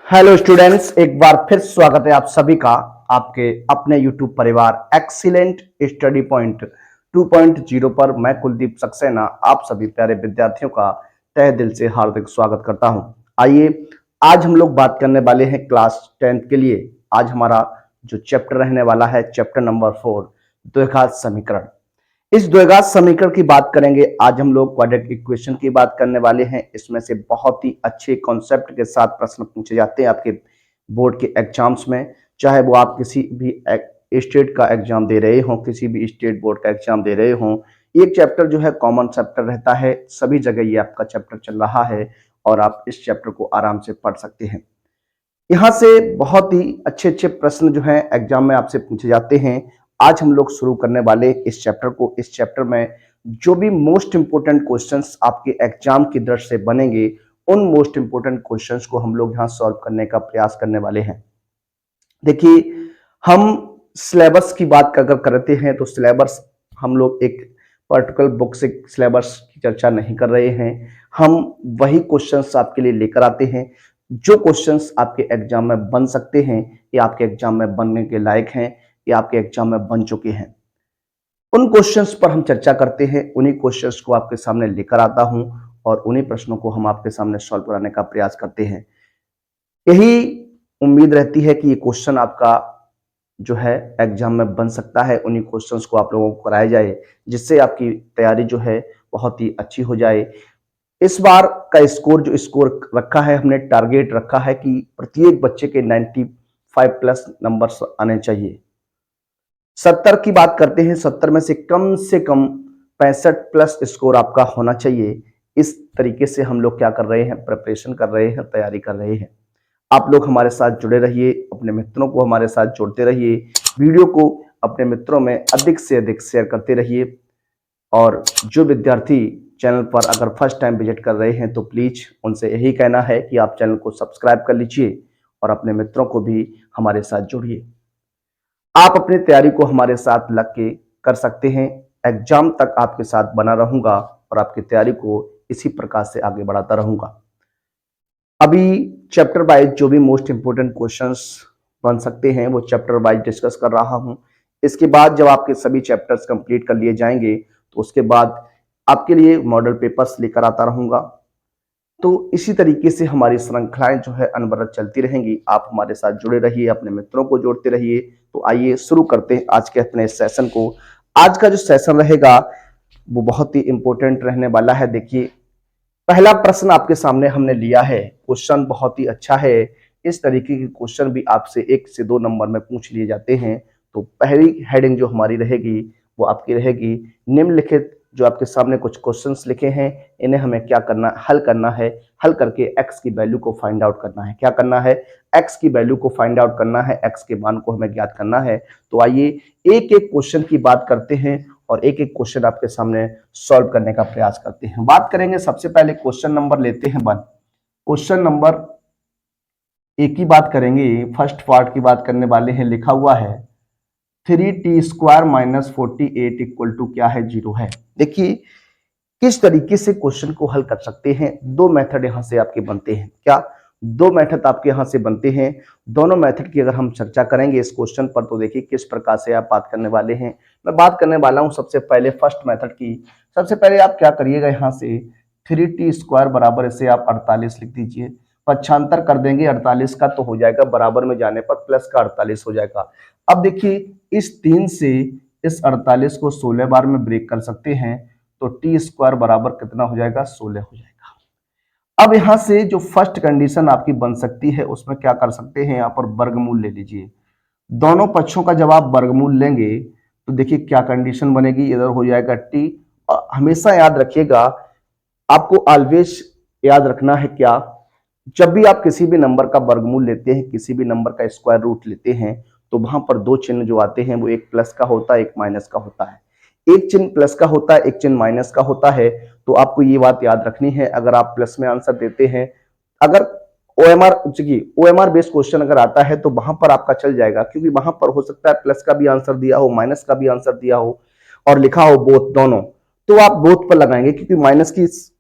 Hello students, एक बार फिर स्वागत है आप सभी का आपके अपने यूट्यूब परिवार एक्सीलेंट स्टडी पॉइंट 2.0 पर। मैं कुलदीप सक्सेना आप सभी प्यारे विद्यार्थियों का तहे दिल से हार्दिक स्वागत करता हूं। आइए आज हम लोग बात करने वाले हैं क्लास 10th के लिए। आज हमारा जो चैप्टर रहने वाला है चैप्टर नंबर 4 द्विघात समीकरण। इस द्विघात समीकरण की बात करेंगे। आज हम लोग क्वाड्रेटिक इक्वेशन की बात करने वाले हैं। इसमें से बहुत ही अच्छे कॉन्सेप्ट के साथ प्रश्न पूछे जाते हैं आपके बोर्ड के एग्जाम्स में, चाहे वो आप किसी भी स्टेट का एग्जाम दे रहे हो, किसी भी स्टेट बोर्ड का एग्जाम दे रहे हो। एक चैप्टर जो है कॉमन चैप्टर रहता है, सभी जगह ये आपका चैप्टर चल रहा है और आप इस चैप्टर को आराम से पढ़ सकते हैं। यहाँ से बहुत ही अच्छे अच्छे प्रश्न जो है एग्जाम में आपसे पूछे जाते हैं। आज हम लोग शुरू करने वाले इस चैप्टर को। इस चैप्टर में जो भी मोस्ट इंपोर्टेंट क्वेश्चंस आपके एग्जाम की दृष्टि से बनेंगे, उन मोस्ट इंपोर्टेंट क्वेश्चंस को हम लोग यहाँ सॉल्व करने का प्रयास करने वाले हैं। देखिए, हम सिलेबस की बात अगर करते हैं तो सिलेबस हम लोग एक पर्टिकुलर बुक से सिलेबस की चर्चा नहीं कर रहे हैं। हम वही क्वेश्चंस आपके लिए लेकर आते हैं जो क्वेश्चंस आपके एग्जाम में बन सकते हैं या आपके एग्जाम में बनने के लायक हैं या आपके एग्जाम में बन चुके हैं। उन क्वेश्चंस पर हम चर्चा करते हैं, उन्हीं क्वेश्चंस को आपके सामने लेकर आता हूं और उन्हीं प्रश्नों को हम आपके सामने सॉल्व कराने का प्रयास करते हैं। यही उम्मीद रहती है कि ये क्वेश्चन आपका जो है एग्जाम में बन सकता है। उन्हीं क्वेश्चंस को आप लोगों को कराया जाए जिससे आपकी तैयारी जो है बहुत ही अच्छी हो जाए। इस बार का स्कोर जो स्कोर रखा है, हमने टारगेट रखा है कि प्रत्येक बच्चे के 95 प्लस नंबर्स आने चाहिए। 70 की बात करते हैं, 70 में से कम 65 प्लस स्कोर आपका होना चाहिए। इस तरीके से हम लोग क्या कर रहे हैं, प्रिपरेशन कर रहे हैं, तैयारी कर रहे हैं। आप लोग हमारे साथ जुड़े रहिए, अपने मित्रों को हमारे साथ जोड़ते रहिए, वीडियो को अपने मित्रों में अधिक से अधिक शेयर करते रहिए। और जो विद्यार्थी चैनल पर अगर फर्स्ट टाइम विजिट कर रहे हैं तो प्लीज उनसे यही कहना है कि आप चैनल को सब्सक्राइब कर लीजिए और अपने मित्रों को भी हमारे साथ जोड़िए। आप अपनी तैयारी को हमारे साथ लग के कर सकते हैं। एग्जाम तक आपके साथ बना रहूंगा और आपकी तैयारी को इसी प्रकार से आगे बढ़ाता रहूंगा। अभी चैप्टर वाइज जो भी मोस्ट इंपोर्टेंट क्वेश्चंस बन सकते हैं वो चैप्टर वाइज डिस्कस कर रहा हूं। इसके बाद जब आपके सभी चैप्टर्स कंप्लीट कर लिए जाएंगे तो उसके बाद आपके लिए मॉडल पेपर्स लेकर आता रहूंगा। तो इसी तरीके से हमारी श्रृंखलाएं जो है अनवरत चलती रहेंगी। आप हमारे साथ जुड़े रहिए, अपने मित्रों को जोड़ते रहिए। तो आइए शुरू करते हैं आज के अपने सेशन को। आज का जो सेशन रहेगा वो बहुत ही इंपॉर्टेंट रहने वाला है। देखिए, पहला प्रश्न आपके सामने हमने लिया है। क्वेश्चन बहुत ही अच्छा है। इस तरीके के क्वेश्चन भी आपसे 1 से 2 नंबर में पूछ लिए जाते हैं। तो पहली हेडिंग जो हमारी रहेगी वो आपकी रहेगी निम्नलिखित जो आपके सामने कुछ क्वेश्चंस लिखे हैं, इन्हें हमें क्या करना, हल करना है। हल करके x की वैल्यू को फाइंड आउट करना है। क्या करना है, x की वैल्यू को फाइंड आउट करना है, x के मान को हमें ज्ञात करना है। तो आइए एक एक क्वेश्चन की बात करते हैं और एक एक क्वेश्चन आपके सामने सॉल्व करने का प्रयास करते हैं। बात करेंगे, सबसे पहले क्वेश्चन नंबर लेते हैं 1। क्वेश्चन नंबर 1 की बात करेंगे, फर्स्ट पार्ट की बात करने वाले हैं। लिखा हुआ है 3t² माइनस 48 इक्वल टू क्या है, 0 है। देखिए किस तरीके से क्वेश्चन को हल कर सकते हैं। दो मेथड यहां से आपके बनते हैं। क्या दो मेथड आपके यहां से बनते हैं। दोनों मेथड की अगर हम चर्चा करेंगे इस क्वेश्चन पर तो देखिए किस प्रकार से आप बात करने वाले हैं। मैं बात करने वाला हूं सबसे पहले फर्स्ट मेथड की। सबसे पहले आप क्या करिएगा, यहां से 3t² बराबर इसे आप 48 लिख दीजिए। पक्षांतर कर देंगे 48 का तो हो जाएगा, बराबर में जाने पर प्लस का 48 हो जाएगा। अब देखिए इस 3 से इस 48 को 16 बार में ब्रेक कर सकते हैं तो t² बराबर कितना हो जाएगा, 16 हो जाएगा। अब यहां से जो फर्स्ट कंडीशन आपकी बन सकती है उसमें क्या कर सकते हैं, यहां पर वर्गमूल ले लीजिए। दोनों पक्षों का जब आप वर्गमूल लेंगे तो देखिए क्या कंडीशन बनेगी, इधर हो जाएगा t। और हमेशा याद रखिएगा, आपको ऑलवेज याद रखना है क्या, जब भी आप किसी भी नंबर का वर्गमूल लेते हैं, किसी भी नंबर का स्क्वायर रूट लेते हैं तो वहां पर दो चिन्ह जो आते हैं वो एक प्लस का होता है, एक माइनस का होता है। एक चिन्ह प्लस का होता है, एक चिन्ह माइनस का होता है। तो आपको ये बात याद रखनी है। अगर आप प्लस में आंसर देते हैं, अगर ओएमआर बेस्ड क्वेश्चन अगर आता है तो वहां पर आपका चल जाएगा, क्योंकि वहां पर हो सकता है प्लस का भी आंसर दिया हो, माइनस का भी आंसर दिया हो और लिखा हो बोथ, दोनों। तो आप बोथ पर लगाएंगे, क्योंकि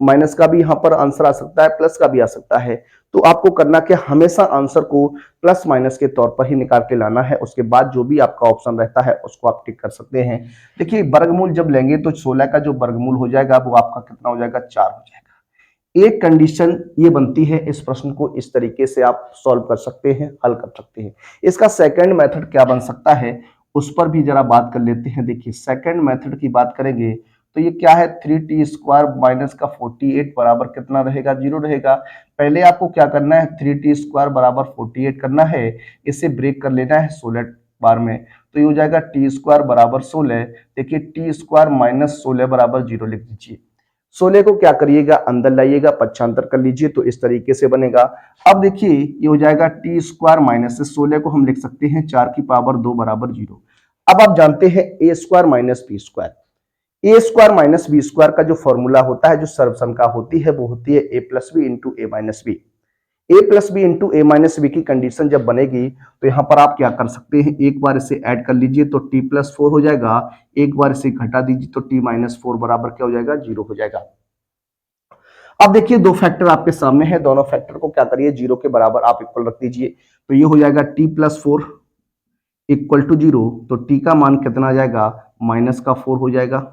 माइनस का भी यहाँ पर आंसर आ सकता है, प्लस का भी आ सकता है। तो आपको करना क्या, हमेशा आंसर को प्लस माइनस के तौर पर ही निकाल के लाना है। उसके बाद जो भी आपका ऑप्शन रहता है उसको आप टिक कर सकते हैं। देखिए वर्गमूल जब लेंगे तो 16 का जो वर्गमूल हो जाएगा वो आपका कितना हो जाएगा, 4 हो जाएगा। एक कंडीशन ये बनती है, इस प्रश्न को इस तरीके से आप सॉल्व कर सकते हैं, हल कर सकते हैं। इसका सेकंड मेथड क्या बन सकता है उस पर भी जरा बात कर लेते हैं। देखिए सेकंड मेथड की बात करेंगे तो ये क्या है, 3t² माइनस का 48 बराबर कितना रहेगा, 0 रहेगा। पहले आपको क्या करना है, 3t² बराबर 48 करना है, इसे ब्रेक कर लेना है 16 बार में, तो ये हो जाएगा t² बराबर 16। देखिए t² माइनस 16 बराबर 0 लिख दीजिए। 16 को क्या करिएगा, अंदर लाइएगा, पक्षांतर कर लीजिए तो इस तरीके से बनेगा। अब देखिए ये हो जाएगा t² माइनस से 16 को हम लिख सकते हैं 4 की पावर 2 बराबर 0। अब आप जानते हैं a² minus b², a² minus b² का जो फॉर्मूला होता है, जो सर्वसंख्या होती है वो होती है a plus b into a minus b. A plus b into a minus b की कंडीशन जब बनेगी तो यहां पर आप क्या कर सकते हैं, एक बार इसे ऐड कर लीजिए तो t प्लस 4 हो जाएगा, एक बार इसे घटा दीजिए तो t माइनस 4 बराबर क्या हो जाएगा, 0 हो जाएगा। अब देखिए दो फैक्टर आपके सामने है, दोनों फैक्टर को क्या करिए, 0 के बराबर आप इक्वल रख दीजिए। तो ये हो जाएगा t प्लस 4 इक्वल टू 0, तो t का मान कितना आ जाएगा, माइनस का 4 हो जाएगा।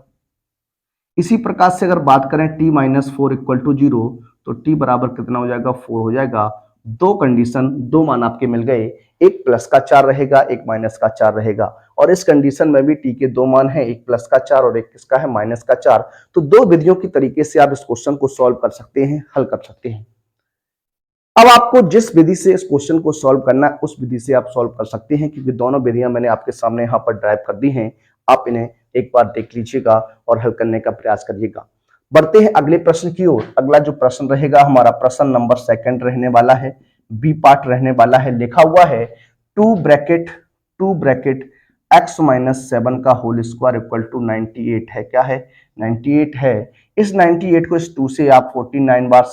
इसी प्रकार से अगर बात करें t माइनस 4 इक्वल टू 0, तो t बराबर कितना हो जाएगा, 4 हो जाएगा। दो कंडीशन, दो मान आपके मिल गए, एक प्लस का 4 रहेगा, एक माइनस का 4 रहेगा। और इस कंडीशन में भी t के दो मान हैं, एक प्लस का 4 और एक किसका है, माइनस का 4। तो दो विधियों की तरीके से आप इस क्वेश्चन को सॉल्व कर सकते हैं, हल कर सकते हैं। अब आपको जिस विधि से इस क्वेश्चन को सॉल्व करना है उस विधि से आप सॉल्व कर सकते हैं, क्योंकि दोनों विधियां मैंने आपके सामने यहाँ पर ड्राइव कर दी हैं। आप इन्हें एक बार देख लीजिएगा और हल करने का प्रयास करिएगा। बढ़ते हैं अगले प्रश्न की ओर। अगला जो प्रश्न रहेगा हमारा प्रश्न नंबर सेकंड रहने वाला है, बी पार्ट रहने वाला है। लिखा हुआ है 2 ब्रैकेट x माइनस 7 का होल स्क्वायर इक्वल टू 98 है। क्या है, 98 है। इस 98 को इस 2 से आप 49 बार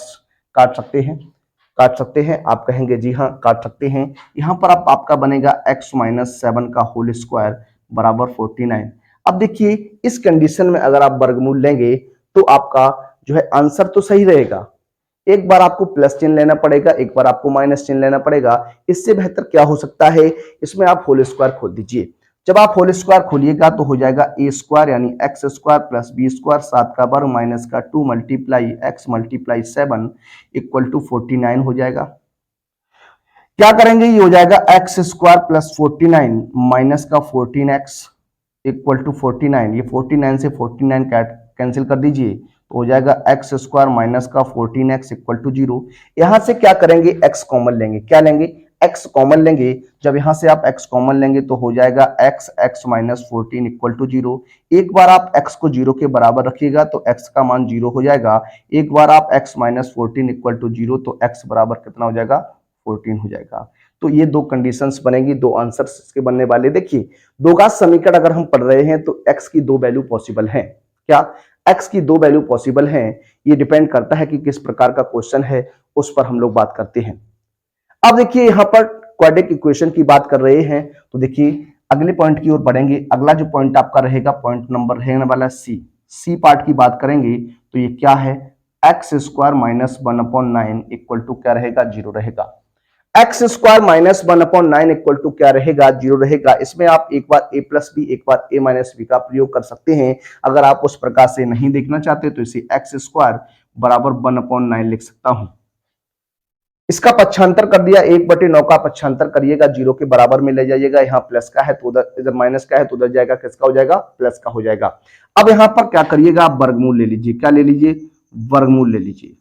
काट सकते हैं। आप कहेंगे जी हाँ काट सकते हैं। यहां पर आपका बनेगा x माइनस 7 का होल स्क्वायर बराबर 49। अब देखिए इस कंडीशन में अगर आप वर्गमूल लेंगे तो आपका जो है आंसर तो सही रहेगा। एक बार आपको प्लस चिन्ह लेना पड़ेगा, एक बार आपको माइनस चिन्ह लेना पड़ेगा। इससे बेहतर क्या हो सकता है, इसमें आप होल स्क्वायर खोल दीजिए। जब आप होल स्क्वायर खोलिएगा तो हो जाएगा a² यानी x² प्लस b² 7 का वर्ग माइनस का 2 multiply x multiply 7 equal to 49 हो जाएगा। क्या करेंगे, ये हो जाएगा x² प्लस 49 माइनस का 14x इक्वल टू 49। ये 49 से 49 कैंसिल कर दीजिए तो हो जाएगा x² माइनस का 14x इक्वल टू 0। यहां से क्या करेंगे, x कॉमन लेंगे। क्या लेंगे, x कॉमन लेंगे। जब यहां से आप x कॉमन लेंगे तो हो जाएगा x माइनस 14 इक्वल टू 0। एक बार आप x को 0 के बराबर रखिएगा तो x का मान 0 हो जाएगा। एक बार आप x माइनस 14 इक्वल टू 0 तो x बराबर कितना हो जाएगा, 14 हो जाएगा। तो ये दो कंडीशंस बनेगी, दो आंसर्स इसके बनने वाले। देखिए द्विघात समीकरण अगर हम पढ़ रहे हैं तो x की दो वैल्यू पॉसिबल हैं। क्या, x की दो वैल्यू पॉसिबल हैं। ये डिपेंड करता है कि किस प्रकार का क्वेश्चन है, उस पर हम लोग बात करते हैं। अब देखिए यहां पर क्वाड्रेटिक इक्वेशन की बात कर रहे हैं तो देखिए अगले पॉइंट की ओर बढ़ेंगे। अगला जो पॉइंट आपका रहेगा, पॉइंट नंबर रहने वाला सी पार्ट की बात करेंगे तो ये क्या है, x² माइनस 1/9 इक्वल टू क्या रहेगा, 0 रहेगा। x² माइनस 1/9 इक्वल टू क्या रहेगा, 0 रहेगा। इसमें आप एक बार a प्लस बी, एक बार a माइनस बी का प्रयोग कर सकते हैं। अगर आप उस प्रकार से नहीं देखना चाहते तो इसे x² बराबर 1/9 लिख सकता हूं। इसका पक्षांतर कर दिया, 1/9 का पक्षांतर करिएगा, 0 के बराबर में ले जाइएगा। यहाँ प्लस का है तो उधर, इधर माइनस का है तो उधर जाएगा, किसका हो जाएगा, प्लस का हो जाएगा। अब यहाँ पर क्या करिएगा, आप वर्गमूल ले लीजिए। क्या ले लीजिए, वर्गमूल ले लीजिए।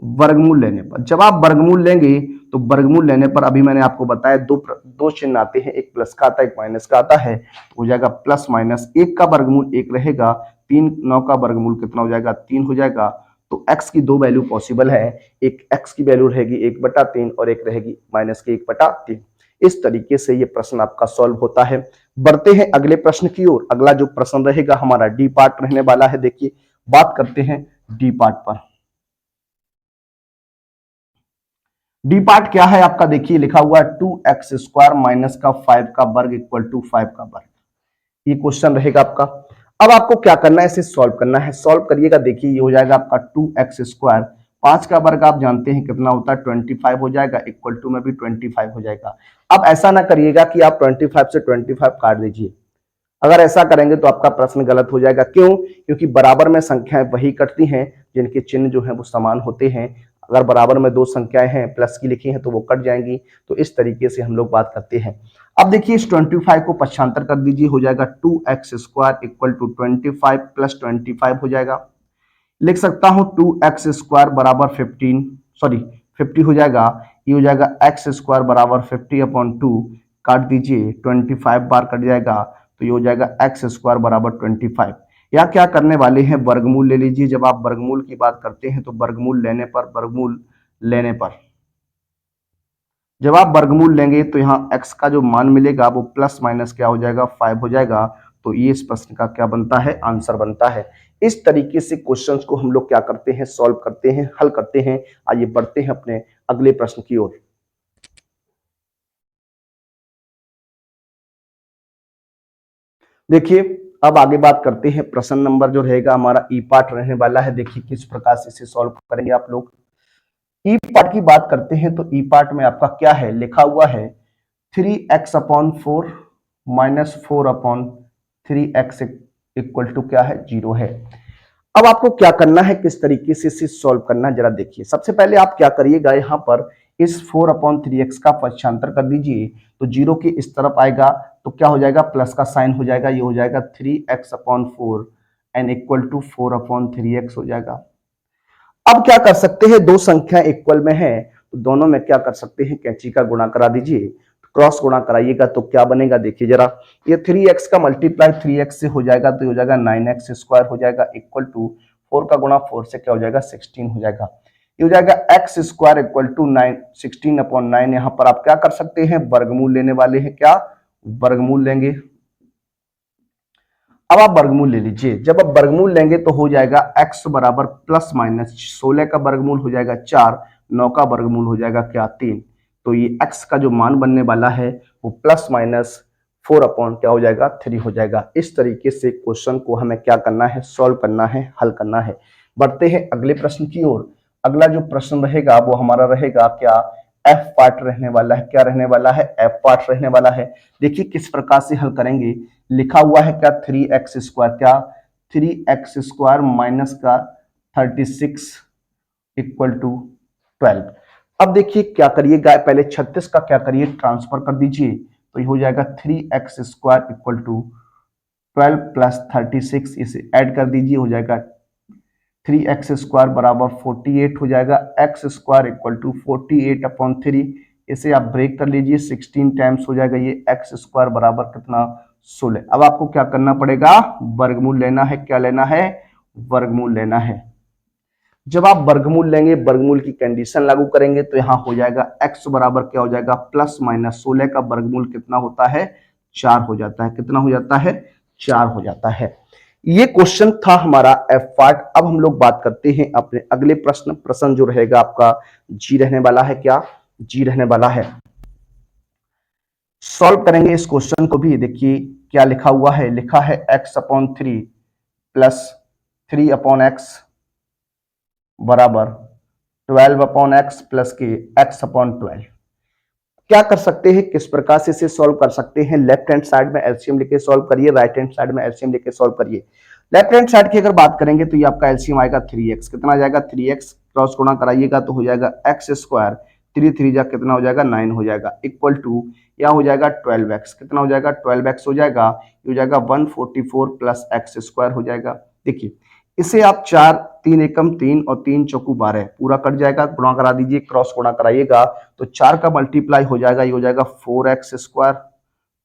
वर्गमूल लेने पर, जब आप वर्गमूल लेंगे तो वर्गमूल लेने पर अभी मैंने आपको बताया दो चिन्ह आते हैं, एक प्लस का आता है, एक माइनस का आता है। तो हो जाएगा प्लस माइनस, 1 का वर्गमूल 1 रहेगा, 3 9 का वर्गमूल कितना हो जाएगा, 3 हो जाएगा। तो x की दो वैल्यू पॉसिबल है, एक x की वैल्यू रहेगी 1/3 और एक रहेगी माइनस की 1/3। इस तरीके से ये प्रश्न आपका सॉल्व होता है। बढ़ते हैं अगले प्रश्न की ओर। अगला जो प्रश्न रहेगा हमारा डी पार्ट रहने वाला है। देखिए बात करते हैं डी पार्ट पर। डी पार्ट क्या है आपका, देखिए लिखा हुआ है 2x² माइनस का 5 का वर्ग इक्वल टू 5 का वर्ग। ये क्वेश्चन रहेगा आपका। अब आपको क्या करना है, इसे सॉल्व करना है। सॉल्व करिएगा, देखिए ये हो जाएगा आपका 2x²। 5 का वर्ग आप जानते हैं कितना होता है, 25 हो जाएगा। इक्वल टू में भी 25 हो जाएगा। अब ऐसा ना करिएगा कि आप 25 से 25 काट दीजिए। अगर ऐसा करेंगे तो आपका प्रश्न गलत हो जाएगा। क्यों? क्योंकि बराबर में संख्याएं वही कटती हैं जिनके चिन्ह जो है वो समान होते हैं। अगर बराबर में दो संख्याएं हैं, प्लस की लिखी हैं, तो वो कट जाएंगी। तो इस तरीके से हम लोग बात करते हैं। अब देखिए इस 25 को पक्षांतर कर दीजिए, हो जाएगा 2x² इक्वल टू 25 प्लस 25 हो जाएगा। लिख सकता हूं 2x² बराबर 15, सॉरी 50 हो जाएगा। ये हो जाएगा x² बराबर 50/2। काट दीजिए, 25 बार कट जाएगा, तो ये हो जाएगा x² बराबर 25। या क्या करने वाले हैं, वर्गमूल ले लीजिए। जब आप वर्गमूल की बात करते हैं तो वर्गमूल लेने पर, वर्गमूल लेने पर जब आप वर्गमूल लेंगे तो यहाँ x का जो मान मिलेगा वो प्लस माइनस क्या हो जाएगा, 5 हो जाएगा। तो ये इस प्रश्न का क्या बनता है, आंसर बनता है। इस तरीके से क्वेश्चंस को हम लोग क्या करते हैं, सॉल्व करते हैं, हल करते हैं। आइए बढ़ते हैं अपने अगले प्रश्न की ओर। देखिए अब आगे बात करते हैं। प्रश्न नंबर जो रहेगा हमारा ई पार्ट रहने वाला है। देखिए किस प्रकार से इसे सॉल्व करेंगे आप लोग। ई पार्ट की बात करते हैं तो ई पार्ट में आपका क्या है, लिखा हुआ है 3x/4 minus 4/3x equal to क्या है, 0 है। अब आपको क्या करना है, किस तरीके से इसे सॉल्व करना है, जरा देखिए। सबसे पहले आप क्या करिएगा, यहाँ पर इस 4/3x का पक्षांतर कर दीजिए, तो 0 के इस तरफ आएगा तो क्या हो जाएगा, प्लस का साइन हो जाएगा। ये हो जाएगा 3x/4 and equal to 4/3x हो जाएगा। अब क्या कर सकते हैं, दो संख्या इक्वल में है तो दोनों में क्या कर सकते हैं, कैंची का गुणा करा दीजिए। क्रॉस गुणा कराइएगा तो क्या बनेगा, देखिए जरा। ये 3x का मल्टीप्लाई 3x से हो जाएगा तो हो जाएगा 9x² हो जाएगा इक्वल टू 4 का गुणा 4 से क्या हो जाएगा, 16 हो जाएगा। ये हो जाएगा x² इक्वल टू 16/9। यहाँ पर आप क्या कर सकते हैं, वर्गमूल लेने वाले हैं। क्या वर्गमूल लेंगे? अब आप वर्गमूल ले लीजिए। जब आप वर्गमूल लेंगे तो हो जाएगा x बराबर प्लस माइनस 16 का वर्गमूल हो जाएगा 4, 9 का वर्गमूल हो जाएगा क्या, 3। तो ये x का जो मान बनने वाला है वो प्लस माइनस 4 अपॉन क्या हो जाएगा, 3 हो जाएगा। इस तरीके से क्वेश्चन को हमें क्या करना है, सॉल्व करना है, हल करना है। बढ़ते हैं अगले प्रश्न की ओर। अगला जो प्रश्न रहेगा वो हमारा रहेगा क्या, एफ पार्ट रहने वाला है। क्या रहने वाला है, एफ पार्ट रहने वाला है। देखिए किस प्रकार से हल करेंगे। लिखा हुआ है क्या, 3x², क्या 3x² माइनस का 36 इक्वल टू 12। अब देखिए क्या करिएगा, पहले 36 का क्या करिए, ट्रांसफर कर दीजिए। तो ये हो जाएगा 3x² इक्वल टू 12 प्लस 36, इसे ऐड कर दीजिए, हो जाएगा 3x² बराबर 48 हो जाएगा। x² इक्वल टू 48/3, इसे आप ब्रेक कर लीजिए, 16 टाइम्स हो जाएगा। ये x² बराबर कितना, 16। अब आपको क्या करना पड़ेगा, वर्गमूल लेना है। क्या लेना है, वर्गमूल लेना है। जब आप वर्गमूल लेंगे, वर्गमूल की कंडीशन लागू करेंगे तो यहां हो जाएगा x बराबर क्या हो जाएगा, प्लस माइनस 16 का वर्गमूल कितना होता है, 4 हो जाता है। कितना हो जाता है, 4 हो जाता है। ये क्वेश्चन था हमारा एफ पार्ट। अब हम लोग बात करते हैं अपने अगले प्रश्न। प्रश्न जो रहेगा आपका जी रहने वाला है। क्या जी रहने वाला है। सॉल्व करेंगे इस क्वेश्चन को भी। देखिए क्या लिखा हुआ है, लिखा है x/3 प्लस 3/x बराबर 12/x प्लस के x/12। क्या कर सकते हैं, किस प्रकार से इसे सॉल्व कर सकते हैं। लेफ्ट हैंड साइड में एलसीएम लेके सॉल्व करिए, राइट हैंड साइड में एलसीएम लेके सॉल्व करिए। लेफ्ट हैंड साइड की अगर बात करेंगे तो ये आपका एलसीएम आएगा 3x। कितना आ जाएगा, 3x क्रॉस गुणा कराइएगा तो हो जाएगा x², 3 3 जा कितना हो जाएगा, 9 हो जाएगा इक्वल टू या हो जाएगा 12x। कितना हो जाएगा, 12x हो जाएगा। ये हो जाएगा 144 प्लस x² हो जाएगा। देखिए इसे आप 4 3 एकम 3 और 3 चौकू 12 पूरा कट जाएगा, गुणा करा दीजिए, क्रॉस गुणा कराइएगा तो 4 का मल्टीप्लाई हो जाएगा। ये हो जाएगा 4x²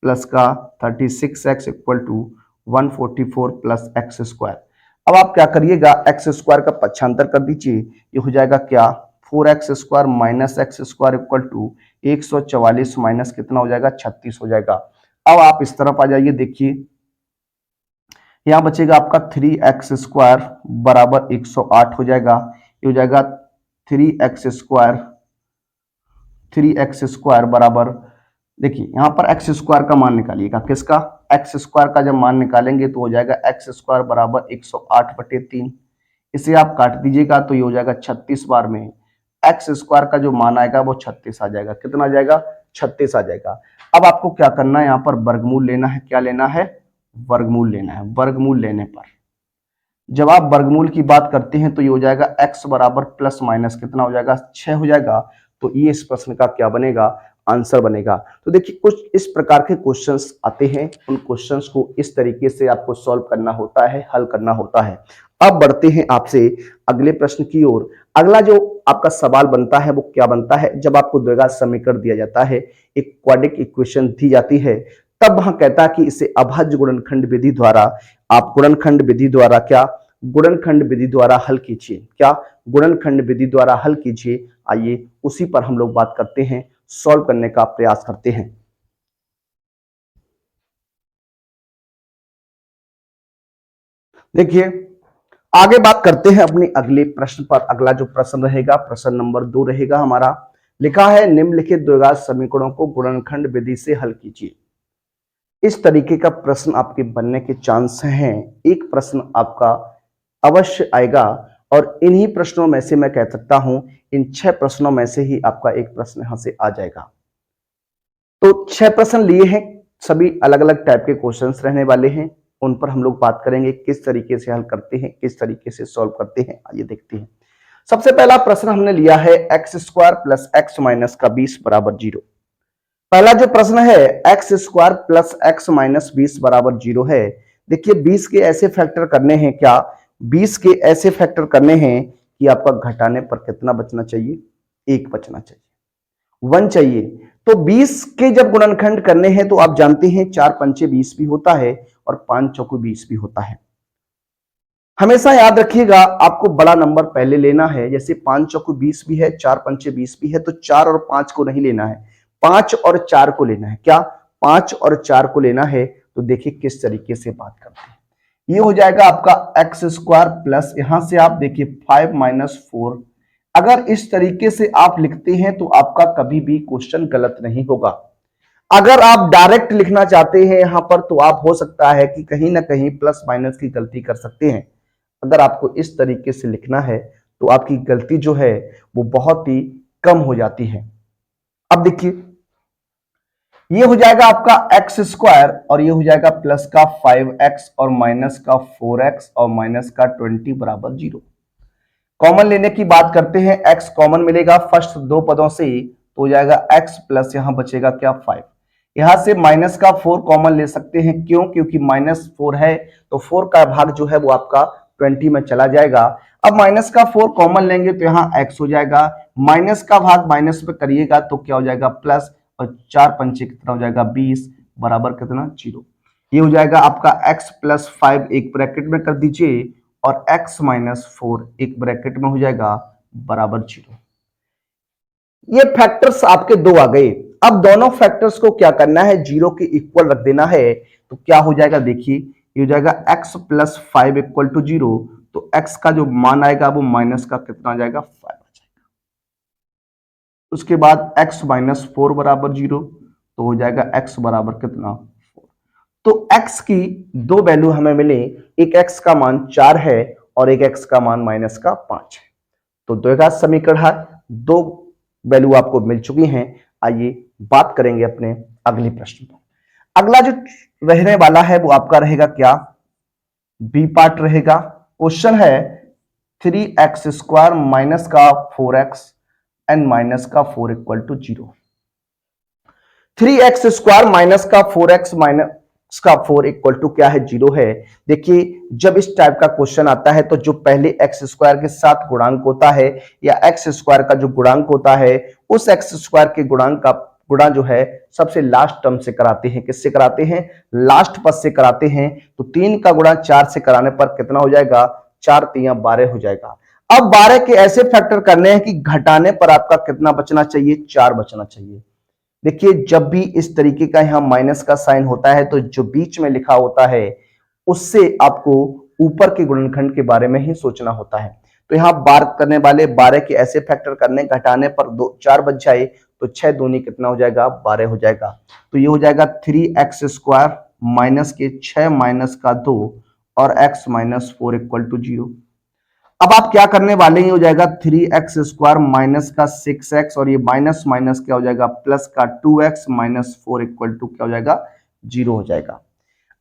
प्लस का 36x equal to 144 plus x²। अब आप क्या करिएगा, x² का पक्षांतर कर दीजिए। ये हो जाएगा क्या, 4x² minus x² equal to 144 minus कितना हो जाएगा, 36 हो जाएगा। अब आप इस तरफ आ जाइए। देखिए यहां बचेगा आपका 3x² बराबर 108 हो जाएगा। ये हो जाएगा 3x² बराबर, देखिए यहां पर x² का मान निकालिएगा। किसका, एक्स स्क्वायर का जब मान निकालेंगे तो हो जाएगा एक्स स्क्वायर बराबर 108/3। इसे आप काट दीजिएगा तो ये हो जाएगा 36 बार में एक्स स्क्वायर का जो मान आएगा वो 36 आ जाएगा। कितना आ जाएगा? 36 आ जाएगा। अब आपको क्या करना है, यहाँ पर वर्गमूल लेना है। क्या लेना है? वर्गमूल लेना है। वर्गमूल लेने पर जब आप वर्गमूल की बात करते हैं तो ये हो जाएगा x बराबर प्लस माइनस कितना हो जाएगा? 6 हो जाएगा। तो ये इस प्रश्न का क्या बनेगा? आंसर बनेगा। तो देखिए कुछ इस प्रकार के क्वेश्चंस आते हैं, उन क्वेश्चंस को इस तरीके से आपको सॉल्व करना होता है, हल करना होता है। अब बढ़ते हैं आपसे अगले प्रश्न की ओर। अगला जो आपका सवाल बनता है वो क्या बनता है? जब आपको द्विघात समीकरण दिया जाता है, एक क्वाड्रेटिक इक्वेशन दी जाती है, तब वहां कहता है कि इसे अभाज्य गुणनखंड विधि द्वारा आप गुणनखंड विधि द्वारा क्या? गुणनखंड विधि द्वारा हल कीजिए। क्या? गुणनखंड विधि द्वारा हल कीजिए। आइए उसी पर हम लोग बात करते हैं, सॉल्व करने का प्रयास करते हैं। देखिए आगे बात करते हैं अपने अगले प्रश्न पर। अगला जो प्रश्न रहेगा प्रश्न नंबर 2 रहेगा हमारा। लिखा है निम्नलिखित द्विघात समीकरणों को गुणनखंड विधि से हल कीजिए। इस तरीके का प्रश्न आपके बनने के चांस हैं। एक प्रश्न आपका अवश्य आएगा और इन्हीं प्रश्नों में से मैं कह सकता हूं इन 6 प्रश्नों में से ही आपका एक प्रश्न यहां से आ जाएगा। तो 6 प्रश्न लिए हैं, सभी अलग अलग टाइप के क्वेश्चंस रहने वाले हैं। उन पर हम लोग बात करेंगे किस तरीके से हल करते हैं, किस तरीके से सॉल्व करते हैं। आइए देखते हैं। सबसे पहला प्रश्न हमने लिया है x square plus x minus का 20 बराबर 0। पहला जो प्रश्न है x square plus x minus 20 बराबर 0 है। देखिए 20 के ऐसे फैक्टर करने हैं, क्या 20 के ऐसे फैक्टर करने हैं कि आपका घटाने पर कितना बचना चाहिए? 1 बचना चाहिए, 1 चाहिए। तो 20 के जब गुणनखंड करने हैं तो आप जानते हैं 4 पंचे 20 भी होता है और 5 चौको 20 भी होता है। हमेशा याद रखिएगा आपको बड़ा नंबर पहले लेना है। जैसे 5 चौको 20 भी है, 4 पंचे 20 भी है, तो 4 और 5 को नहीं लेना है, 5 और 4 को लेना है। क्या? 5 और 4 को लेना है। तो देखिए किस तरीके से बात करते हैं। ये हो जाएगा आपका एक्स स्क्वायर प्लस यहां से आप देखिए 5 माइनस 4। अगर इस तरीके से आप लिखते हैं तो आपका कभी भी क्वेश्चन गलत नहीं होगा। अगर आप डायरेक्ट लिखना चाहते हैं यहां पर तो आप हो सकता है कि कहीं ना कहीं प्लस माइनस की गलती कर सकते हैं। अगर आपको इस तरीके से लिखना है तो आपकी गलती जो है वो बहुत ही कम हो जाती है। अब देखिए ये हो जाएगा आपका एक्स स्क्वायर और ये हो जाएगा प्लस का 5x और माइनस का 4x और माइनस का 20 बराबर 0। कॉमन लेने की बात करते हैं, x कॉमन मिलेगा फर्स्ट दो पदों से तो हो जाएगा x प्लस यहां बचेगा क्या? 5। यहां से माइनस का 4 कॉमन ले सकते हैं, क्यों? क्योंकि माइनस 4 है तो 4 का भाग जो है वो आपका 20 में चला जाएगा। अब माइनस का 4 कॉमन लेंगे तो यहाँ x हो जाएगा, माइनस का भाग माइनस पे करिएगा तो क्या हो जाएगा? प्लस, और 4 पंचे कितना हो जाएगा? 20 बराबर कितना? 0। ये हो जाएगा आपका x प्लस 5 एक ब्रैकेट में कर दीजिए और x माइनस 4 एक ब्रैकेट में हो जाएगा बराबर 0। ये फैक्टर्स आपके दो आ गए। अब दोनों फैक्टर्स को क्या करना है? 0 के इक्वल रख देना है। तो क्या हो जाएगा? देखिए ये हो जाएगा x प्लस 5 इक्वल टू 0। तो x का जो मान आएगा वो माइनस का कितना आ जाएगा? 5 आ जाएगा। उसके बाद x माइनस 4 बराबर 0 तो हो जाएगा x बराबर कितना? 4। तो x की दो वैल्यू हमें मिले, एक x का मान 4 है और एक x का मान माइनस का 5 है। तो द्विघात समीकरण है, दो वैल्यू आपको मिल चुकी हैं। आइए बात करेंगे अपने अगले प्रश्न पर। अगला जो रहने वाला है वो आपका रहेगा क्या? बी पार्ट रहेगा। क्वेश्चन है 3x स्क्वायर माइनस का 4x एंड माइनस का 4 equal to 0। 3x square minus का 4x माइनस का 4 इक्वल टू क्या है? 0 है। देखिए जब इस टाइप का क्वेश्चन आता है तो जो पहले एक्स स्क्वायर के साथ गुणांक होता है या एक्स स्क्वायर का जो गुणांक होता है उस एक्स स्क्वायर के गुणांक का गुणा जो है सबसे लास्ट टर्म से कराते हैं। किससे कराते हैं? लास्ट पद से कराते हैं। तो 3 का गुणा 4 से कराने पर कितना हो जाएगा? 4 3 12 हो जाएगा। अब 12 के ऐसे फैक्टर करने हैं कि घटाने पर आपका कितना बचना चाहिए? 4 बचना चाहिए। देखिए जब भी इस तरीके का यहां माइनस का साइन होता है तो जो बीच में लिखा होता है उससे आपको ऊपर के गुणनखंड के बारे में ही सोचना होता है। तो यहां बात करने वाले 12 के ऐसे फैक्टर करने, घटाने पर 4 बच जाए तो 6 दूनी कितना हो जाएगा? 12 हो जाएगा। तो ये हो जाएगा 3x स्क्वायर माइनस के 6 माइनस का 2 और x माइनस 4 इक्वल टू 0। अब आप क्या करने वाले हैं, हो जाएगा 3x² माइनस का 6x और ये माइनस माइनस क्या हो जाएगा प्लस का 2x माइनस 4 इक्वल टू क्या हो जाएगा 0 हो जाएगा।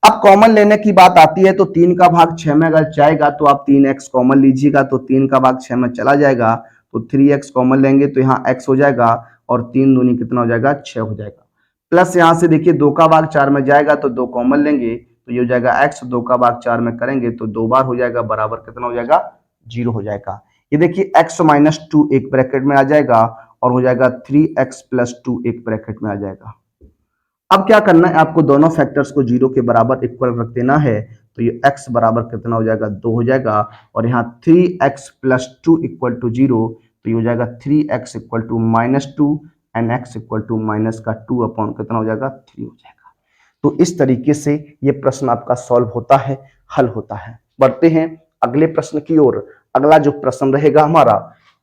अब कॉमन लेने की बात आती है तो 3 का भाग 6 में अगर जाएगा तो आप 3x कॉमन लीजिएगा तो 3 का भाग 6 में चला जाएगा तो 3x कॉमन लेंगे तो यहाँ x हो जाएगा और 3 दूनी कितना हो जाएगा 6 हो जाएगा। प्लस यहाँ से देखिए 2 का भाग 4 में जाएगा तो 2 कॉमन लेंगे तो ये हो जाएगा x, 2 का भाग 4 में करेंगे तो 2 बार हो जाएगा बराबर कितना हो जाएगा 0 हो जाएगा। ये देखिए x माइनस 2 एक ब्रैकेट में आ जाएगा और हो जाएगा 3x प्लस 2 एक ब्रैकेट में आ जाएगा। अब क्या करना है आपको, दोनों फैक्टर्स को 0 के बराबर इक्वल रख देना है तो ये x बराबर कितना हो जाएगा 2 हो जाएगा और यहाँ 3x प्लस 2 इक्वल टू 0 तो ये हो जाएगा 3x equal to minus 2 and x equal to minus का 2 अपॉन कितना हो जाएगा 3 हो जाएगा। तो इस तरीके से ये प्रश्न आपका सॉल्व होता है, हल होता है। बढ़ते हैं अगले प्रश्न की ओर। अगला जो प्रश्न रहेगा हमारा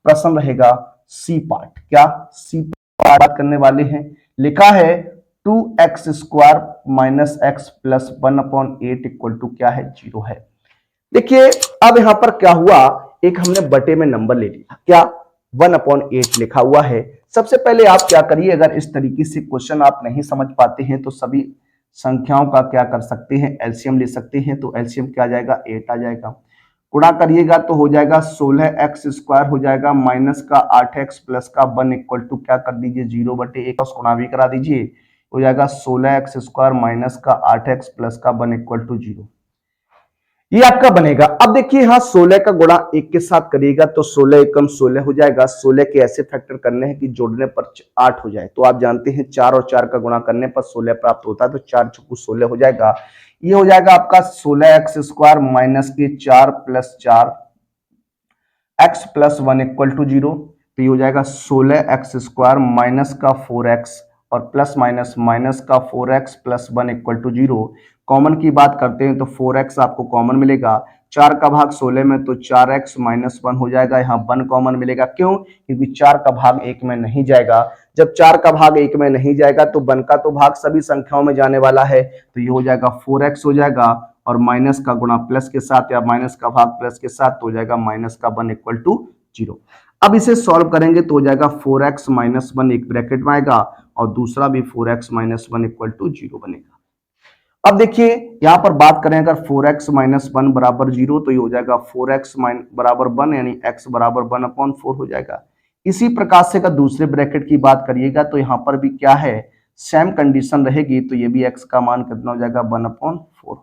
प्रश्न रहेगा सी पार्ट। क्या सी पार्ट बात करने वाले हैं। लिखा है 2x² minus x plus 1/8 equal to क्या है 0 है। देखिए अब यहां पर क्या हुआ, एक हमने बटे में नंबर ले लिया, क्या 1/8 लिखा हुआ है। सबसे पहले आप क्या करिए, अगर इस तरीके से क्वेश्चन आप नहीं समझ पाते हैं तो सभी संख्याओं का क्या कर सकते हैं, एलसीएम ले सकते हैं। तो एलसीएम क्या आ जाएगा 8 आ जाएगा। गुणा करिएगा तो हो जाएगा 16x² हो जाएगा माइनस का 8x प्लस का 1 इक्वल टू क्या कर दीजिए 0/1 गुणा भी करा दीजिए, हो जाएगा 16x² माइनस का 8x प्लस का 1 इक्वल टू 0। ये आपका बनेगा। अब देखिए यहाँ 16 का गुणा 1 के साथ करिएगा तो 16 एकम 16 हो जाएगा। 16 के ऐसे फैक्टर करने हैं कि जोड़ने पर 8 हो जाए। तो आप जानते हैं 4 और 4 का गुणा करने पर 16 प्राप्त होता है तो 4 चौको 16 हो जाएगा। ये हो जाएगा आपका 16x² माइनस के 4 plus 4 x plus 1 equal to 0। तो ये हो जाएगा 16x² माइनस का 4x और प्लस माइनस माइनस का 4x plus 1 equal to 0। Common की बात करते हैं तो 4x आपको कॉमन मिलेगा। 4 का भाग 16 में तो 4x माइनस 1 हो जाएगा। यहाँ 1 कॉमन मिलेगा, क्यों? क्योंकि 4 का भाग 1 में नहीं जाएगा। जब 4 का भाग 1 में नहीं जाएगा तो 1 का तो भाग सभी संख्याओं में जाने वाला है। तो ये हो जाएगा 4x हो जाएगा और माइनस का गुणा प्लस के साथ या माइनस का भाग प्लस के साथ तो हो जाएगा माइनस का 1 इक्वल टू 0। अब इसे सॉल्व करेंगे तो हो जाएगा 4x माइनस 1 एक ब्रैकेट में आएगा और दूसरा भी 4x माइनस 1 इक्वल टू 0 बनेगा। अब देखिए यहां पर बात करें अगर 4x माइनस 1 बराबर 0 तो ये हो जाएगा 4x बराबर 1 यानी x बराबर 1/4 हो जाएगा। इसी प्रकार से अगर दूसरे ब्रैकेट की बात करिएगा तो यहाँ पर भी क्या है, सेम कंडीशन रहेगी। तो ये भी x का मान कितना हो जाएगा 1/4,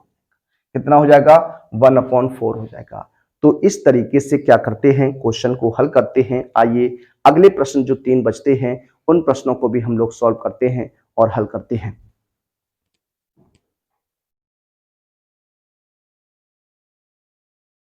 कितना हो जाएगा 1/4 हो जाएगा। तो इस तरीके से क्या करते हैं, क्वेश्चन को हल करते हैं। आइए अगले प्रश्न जो 3 बचते हैं उन प्रश्नों को भी हम लोग सॉल्व करते हैं और हल करते हैं।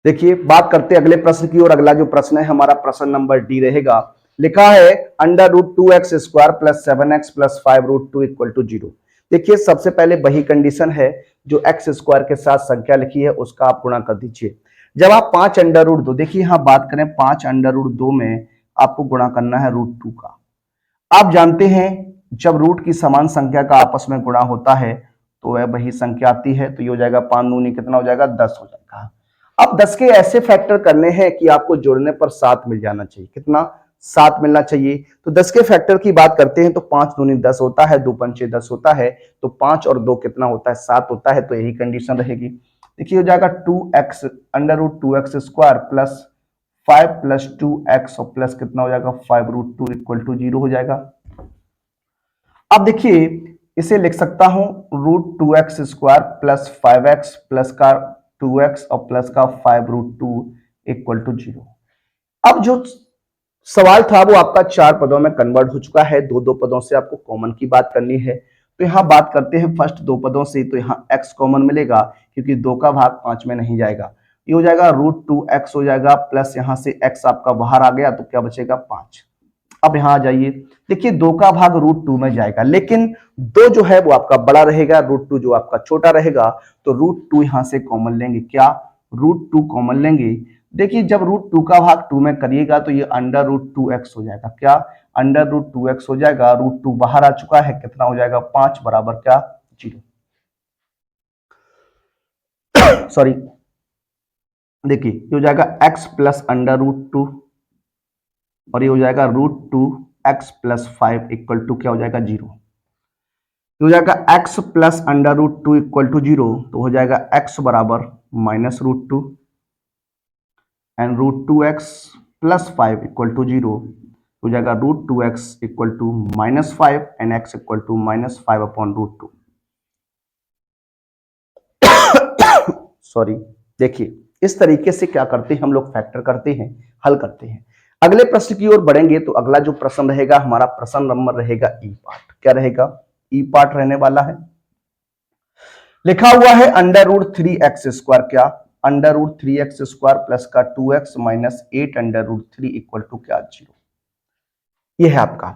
देखिए बात करते हैं अगले प्रश्न की और अगला जो प्रश्न है हमारा प्रश्न नंबर डी रहेगा। लिखा है √2x² plus 7x plus 5√2 equal to 0। देखिए सबसे पहले वही कंडीशन है जो x² के साथ संख्या लिखी है उसका आप गुणा कर दीजिए। जब आप 5√2, देखिए यहां बात करें 5√2 में आपको गुणा करना है √2 का। आप जानते हैं जब रूट की समान संख्या का आपस में गुणा होता है तो वह वही संख्या आती है। तो ये हो जाएगा 5 दूनी कितना हो जाएगा 10 हो जाएगा। अब 10 के ऐसे फैक्टर करने हैं कि आपको जोड़ने पर 7 मिल जाना चाहिए। कितना? 7 मिलना चाहिए। तो 10 के फैक्टर की बात करते हैं तो 5 दूनी 10 होता है, 2 पंचे 10 होता है, तो 5 और 2 कितना होता है 7 होता है। तो यही कंडीशन रहेगी। देखिए हो जाएगा 2x √2x² plus 5 plus 2x और प्लस कितना हो जाएगा 5√2 इक्वल टू 0 हो जाएगा। अब देखिए इसे लिख सकता हूं √2x² प्लस 5x प्लस का 2x और प्लस का 5√2 इक्वल टू 0। अब जो सवाल था वो आपका 4 पदों में कन्वर्ट हो चुका है। 2 पदों से आपको कॉमन की बात करनी है। तो यहां बात करते हैं फर्स्ट 2 पदों से। तो यहां x कॉमन मिलेगा क्योंकि 2 का भाग 5 में नहीं जाएगा। ये हो जाएगा √2x हो जाएगा प्लस यहां से x आपका बाहर आ गया तो क्या बचेगा 5। अब यहां आ जाइए, देखिए 2 का भाग √2 में जाएगा लेकिन 2 जो है वो आपका बड़ा रहेगा, √2 जो आपका छोटा रहेगा। तो √2 यहां से कॉमन लेंगे। क्या? √2 कॉमन लेंगे। देखिए जब √2 का भाग 2 में करिएगा तो ये √2x हो जाएगा। क्या? √2x हो जाएगा। √2 बाहर आ चुका है, कितना हो जाएगा 5 बराबर क्या 0। सॉरी, देखिए ये हो जाएगा x plus under root two और ये हो जाएगा root two x plus 5 equal to क्या हो जाएगा 0। तो हो जाएगा x plus under root two equal to 0, तो हो जाएगा x बराबर minus root two and root two x plus 5 equal to 0, हो जाएगा root two x equal to minus 5 and x equal to minus 5 upon root two. Sorry, देखिए इस तरीके से क्या करते हैं हम लोग, फैक्टर करते हैं, हल करते हैं। अगले प्रश्न की ओर बढ़ेंगे तो अगला जो प्रश्न रहेगा हमारा प्रश्न नंबर रहेगा ई पार्ट। क्या रहेगा? ई पार्ट रहने वाला है। लिखा हुआ है under root three X square, क्या under root three X square plus का 2x minus 8 under root three equal to क्या 0। ये है आपका।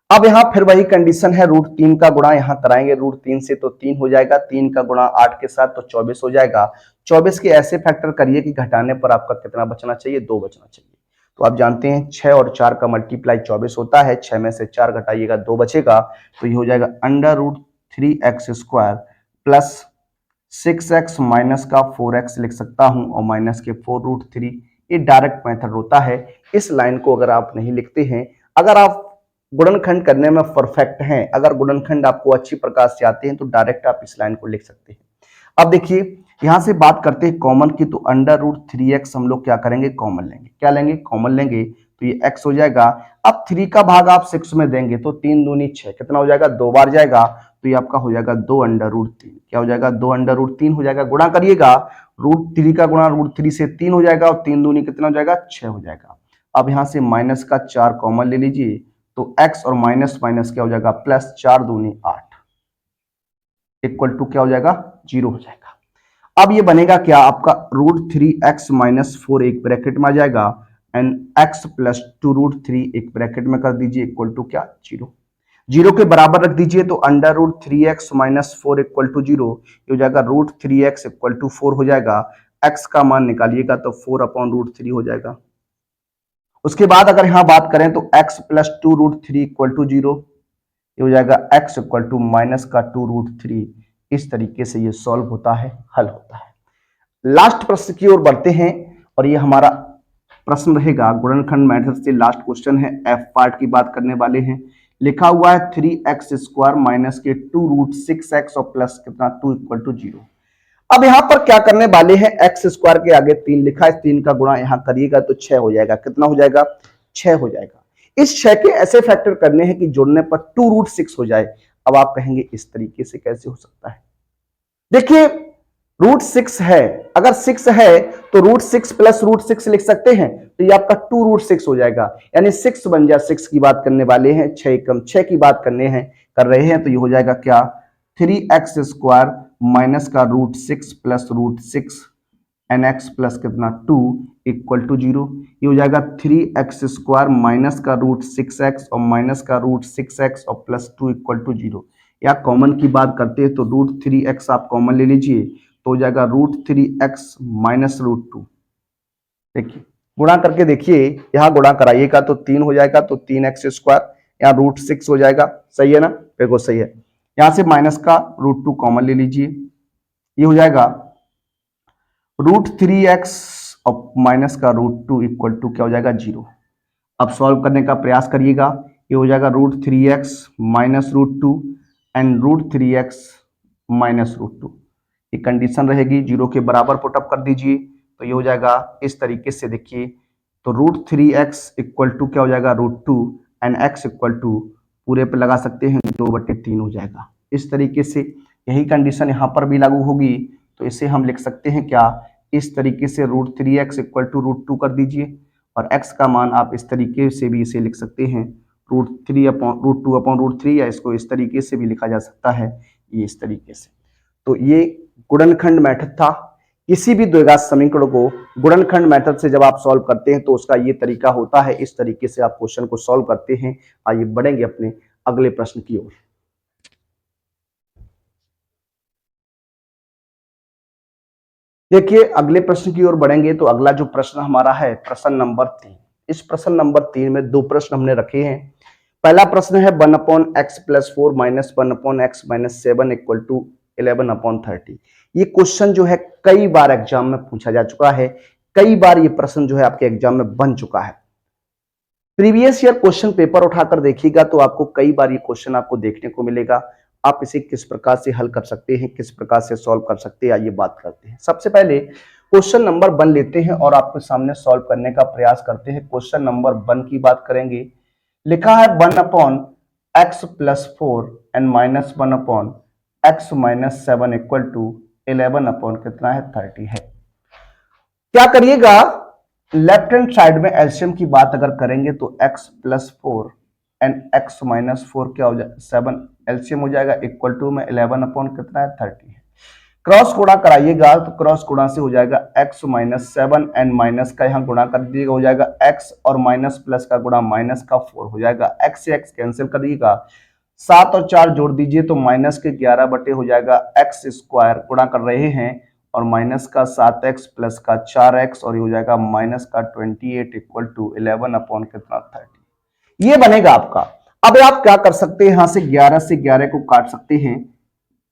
अब यहां फिर वही कंडीशन है, रूट 3 का गुणा यहां कराएंगे, रूट 3 से तो 3 हो जाएगा, 3 का गुणा 8 के साथ तो 24 हो जाएगा। 24 के ऐसे फैक्टर करिए कि घटाने पर आपका कितना बचना चाहिए? 2 बचना चाहिए। तो आप जानते हैं 6 और 4 का मल्टीप्लाई 24 होता है, 6 में से 4 घटाइएगा 2 बचेगा, तो ये हो जाएगा under root 3x square plus 6x minus का 4x लिख सकता हूं और माइनस के 4 रूट 3। ये डायरेक्ट मेथड होता है। इस लाइन को अगर आप नहीं लिखते हैं, अगर आप गुणनखंड करने में परफेक्ट हैं, अगर गुणनखंड आपको अच्छी प्रकार से आते हैं तो डायरेक्ट आप इस लाइन को लिख सकते हैं। अब देखिए यहां से बात करते हैं कॉमन की, तो अंडर रूट 3x हम लोग क्या करेंगे? कॉमन लेंगे। क्या लेंगे? कॉमन लेंगे, तो ये x हो जाएगा। अब 3 का भाग आप 6 में देंगे तो 3 दूनी 6, कितना हो जाएगा? 2 बार जाएगा, तो ये आपका हो जाएगा 2 अंडर रूट 3। क्या हो जाएगा? 2 अंडर रूट 3 हो जाएगा। गुणा करिएगा, रूट 3 का गुणा रूट 3 से 3 हो जाएगा और 3 दूनी कितना हो जाएगा? 6 हो जाएगा। अब यहां से माइनस का 4 कॉमन ले लीजिए, तो x और माइनस माइनस क्या हो जाएगा? प्लस 4 दूनी 8 इक्वल टू क्या हो जाएगा? 0 हो जाएगा। अब ये बनेगा क्या आपका? रूट 3x माइनस 4 एक ब्रैकेट में आ जाएगा एंड x प्लस 2 रूट 3 एक ब्रैकेट में कर दीजिए इक्वल टू क्या? 0। 0 के बराबर रख दीजिए, तो under root 3x minus 4 equal to 0 हो जाएगा, रूट 3x इक्वल टू 4 हो जाएगा। x का मान निकालिएगा तो 4 अपॉन रूट 3 हो जाएगा। उसके बाद अगर यहां बात करें तो x plus 2 root 3 equal to 0, ये हो जाएगा x इक्वल टू माइनस का 2 रूट 3। इस तरीके से ये सॉल्व होता है, हल होता है। लास्ट प्रश्न की ओर बढ़ते हैं और ये हमारा प्रश्न रहेगा गुणनखंड मेथड से। लास्ट क्वेश्चन है, एफ पार्ट की बात करने वाले हैं। लिखा हुआ है 3x स्क्वायर माइनस के 2 रूट 6x और प्लस कितना 2 इक्वल टू 0। अब यहां पर क्या करने वाले हैं? एक्स स्क्वायर के आगे 3 लिखा है, 3 का गुणा यहां करिएगा तो 6 हो जाएगा। कितना हो जाएगा? 6 हो जाएगा। इस 6 के ऐसे फैक्टर करने हैं कि जोड़ने पर 2 रूट 6 हो जाए। अब आप कहेंगे इस तरीके से कैसे हो सकता है? देखिए रूट 6 है, अगर 6 है तो रूट 6 प्लस रूट 6 लिख सकते हैं, तो ये आपका 2 रूट 6 हो जाएगा, यानी 6 बन जाए। 6 की बात करने वाले हैं, 6 कम 6 की बात कर रहे हैं, तो ये हो जाएगा क्या? 3x स्क्वायर माइनस का root 6 plus root 6 n x plus कितना 2 इक्वल टू 0। ये हो जाएगा 3x स्क्वायर माइनस का रूट 6x और माइनस का रूट 6x और प्लस 2 इक्वल टू 0। या कॉमन की बात करते हैं तो रूट 3x आप कॉमन ले लीजिए, तो हो जाएगा रूट 3x माइनस रूट 2। देखिए गुणा करके देखिए, यहाँ गुणा कराइएगा तो 3 हो जाएगा, तो 3x स्क्वायर, यहाँ रूट 6 हो जाएगा। सही है ना? देखो सही है। यहां से माइनस का रूट 2 कॉमन ले लीजिए, ये हो जाएगा रूट 3x और माइनस का रूट 2 इक्वल टू क्या हो जाएगा? 0। अब सॉल्व करने का प्रयास करिएगा, ये हो जाएगा root 3x minus root 2 and root 3x minus root 2। ये कंडीशन रहेगी, 0 के बराबर पुटअप कर दीजिए, तो ये हो जाएगा इस तरीके से। देखिए तो रूट 3x इक्वल टू क्या हो जाएगा? Root 2 and x equal to पूरे पे लगा सकते हैं 2/3 हो जाएगा। इस तरीके से यही कंडीशन यहाँ पर भी लागू होगी, तो इसे हम लिख सकते हैं क्या? इस तरीके से root 3x equal to root 2 कर दीजिए और x का मान आप इस तरीके से भी इसे लिख सकते हैं, root 3 upon root 2 upon root 3, या इसको इस तरीके से भी लिखा जा सकता है, ये इस तरीके से। तो ये गुणनखंड मेथड था। किसी भी द्विघात समीकरण को गुणनखंड मेथड से जब आप सॉल्व करते हैं तो उसका ये तरीका होता है, इस तरीके से आप क्वेश्चन को सॉल्व करते हैं। आइए बढ़ेंगे अपने अगले प्रश्न की ओर। देखिए अगले प्रश्न की ओर बढ़ेंगे तो अगला जो प्रश्न हमारा है प्रश्न नंबर 3। इस प्रश्न नंबर 3 में दो प्रश्न हमने रखे हैं। पहला प्रश्न है 1/x + 4 - 1/x - 7 = 11/30। ये क्वेश्चन जो है कई बार एग्जाम में पूछा जा चुका है, कई बार ये प्रश्न जो है आपके एग्जाम में बन चुका है। प्रीवियस ईयर क्वेश्चन पेपर उठाकर देखिएगा तो आपको कई बार ये क्वेश्चन आपको देखने को मिलेगा। आप इसे किस प्रकार से हल कर सकते हैं, किस प्रकार से सॉल्व कर सकते हैं, आइए बात करते हैं। सबसे पहले क्वेश्चन नंबर 1 लेते हैं और आपके सामने सॉल्व करने का प्रयास करते हैं। क्वेश्चन नंबर 1 की बात करेंगे। लिखा है 1 upon x plus 4 and minus 1 upon x minus 7 equal to 11 upon कितना है 30 है। क्या करिएगा, लेफ्ट हैंड साइड में एलसीएम की बात अगर करेंगे तो x plus 4 and x minus 4 क्या हो जाएगा 7, एलसीएम हो जाएगा इक्वल टू में 11 अपॉन कितना है 30 है। क्रॉस गुणा कराइएगा तो क्रॉस गुणा से हो जाएगा x माइनस 7 एंड माइनस का यहाँ गुणा कर दीजिएगा, हो जाएगा x और माइनस प्लस का गुणा माइनस का 4 हो जाएगा। x से x कैंसिल कर दीजिएगा, 7 और 4 जोड़ दीजिए तो माइनस के 11 बटे हो जाएगा x स्क्वायर, गुणा कर रहे हैं और माइनस का 7x प्लस का 4x और ये हो जाएगा माइनस का 28 इक्वल टू 11 अपॉन कितना 30। ये बनेगा आपका। अब आप क्या कर सकते हैं, यहां से 11 से 11 को काट सकते हैं,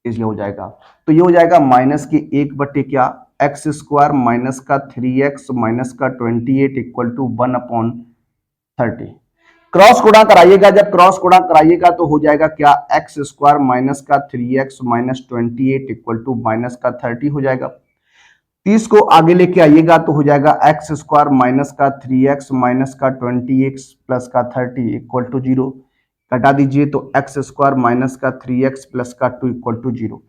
इसलिए हो जाएगा तो ये हो जाएगा माइनस के 1 बटे क्या एक्स स्क्वायर माइनस का 3x माइनस का 28 इक्वल टू 1 अपॉन 30। क्रॉस गुणा कराइएगा, जब क्रॉस गुणा कराइएगा तो हो जाएगा क्या एक्स स्क्वायर माइनस का 3x minus 28 equal to minus का 30 हो जाएगा। 30 को आगे लेके आइएगा तो हो जाएगा एक्स स्क्वायर माइनस का 3x माइनस का 20x प्लस का 30 इक्वल टू 0। घटा दीजिए तो एक्स स्क्वायर माइनस का 3x प्लस का 2 इक्वल टू 0।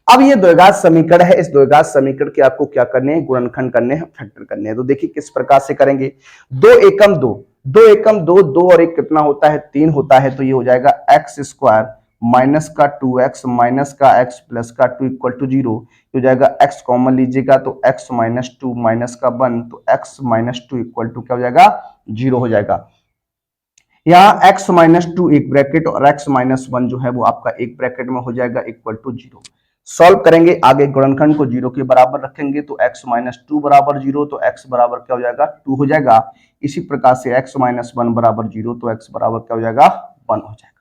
अब ये द्विघात समीकरण है, इस द्विघात समीकरण के आपको क्या करने हैं, गुणनखंड करने हैं, फैक्टर करने हैं। तो देखिए किस प्रकार से करेंगे। 2 एकम 2, 2 एकम 2, 2 और 1 कितना होता है 3 होता है, तो ये हो जाएगा एक्स स्क्वायर माइनस का 2x माइनस का x प्लस का 2 इक्वल टू 0। हो जाएगा x कॉमन लीजिएगा तो x माइनस 2 माइनस का 1 तो x माइनस 2 इक्वल टू क्या हो जाएगा 0 हो जाएगा। यहाँ x माइनस 2 एक ब्रैकेट और x माइनस 1 जो है वो आपका एक ब्रैकेट में हो जाएगा इक्वल टू 0। सॉल्व करेंगे, आगे गुणनखंड को 0 के बराबर रखेंगे तो x माइनस 2 बराबर 0 तो x बराबर क्या हो जाएगा 2 हो जाएगा। इसी प्रकार से x माइनस 1 बराबर 0 तो x बराबर क्या हो जाएगा 1 हो जाएगा।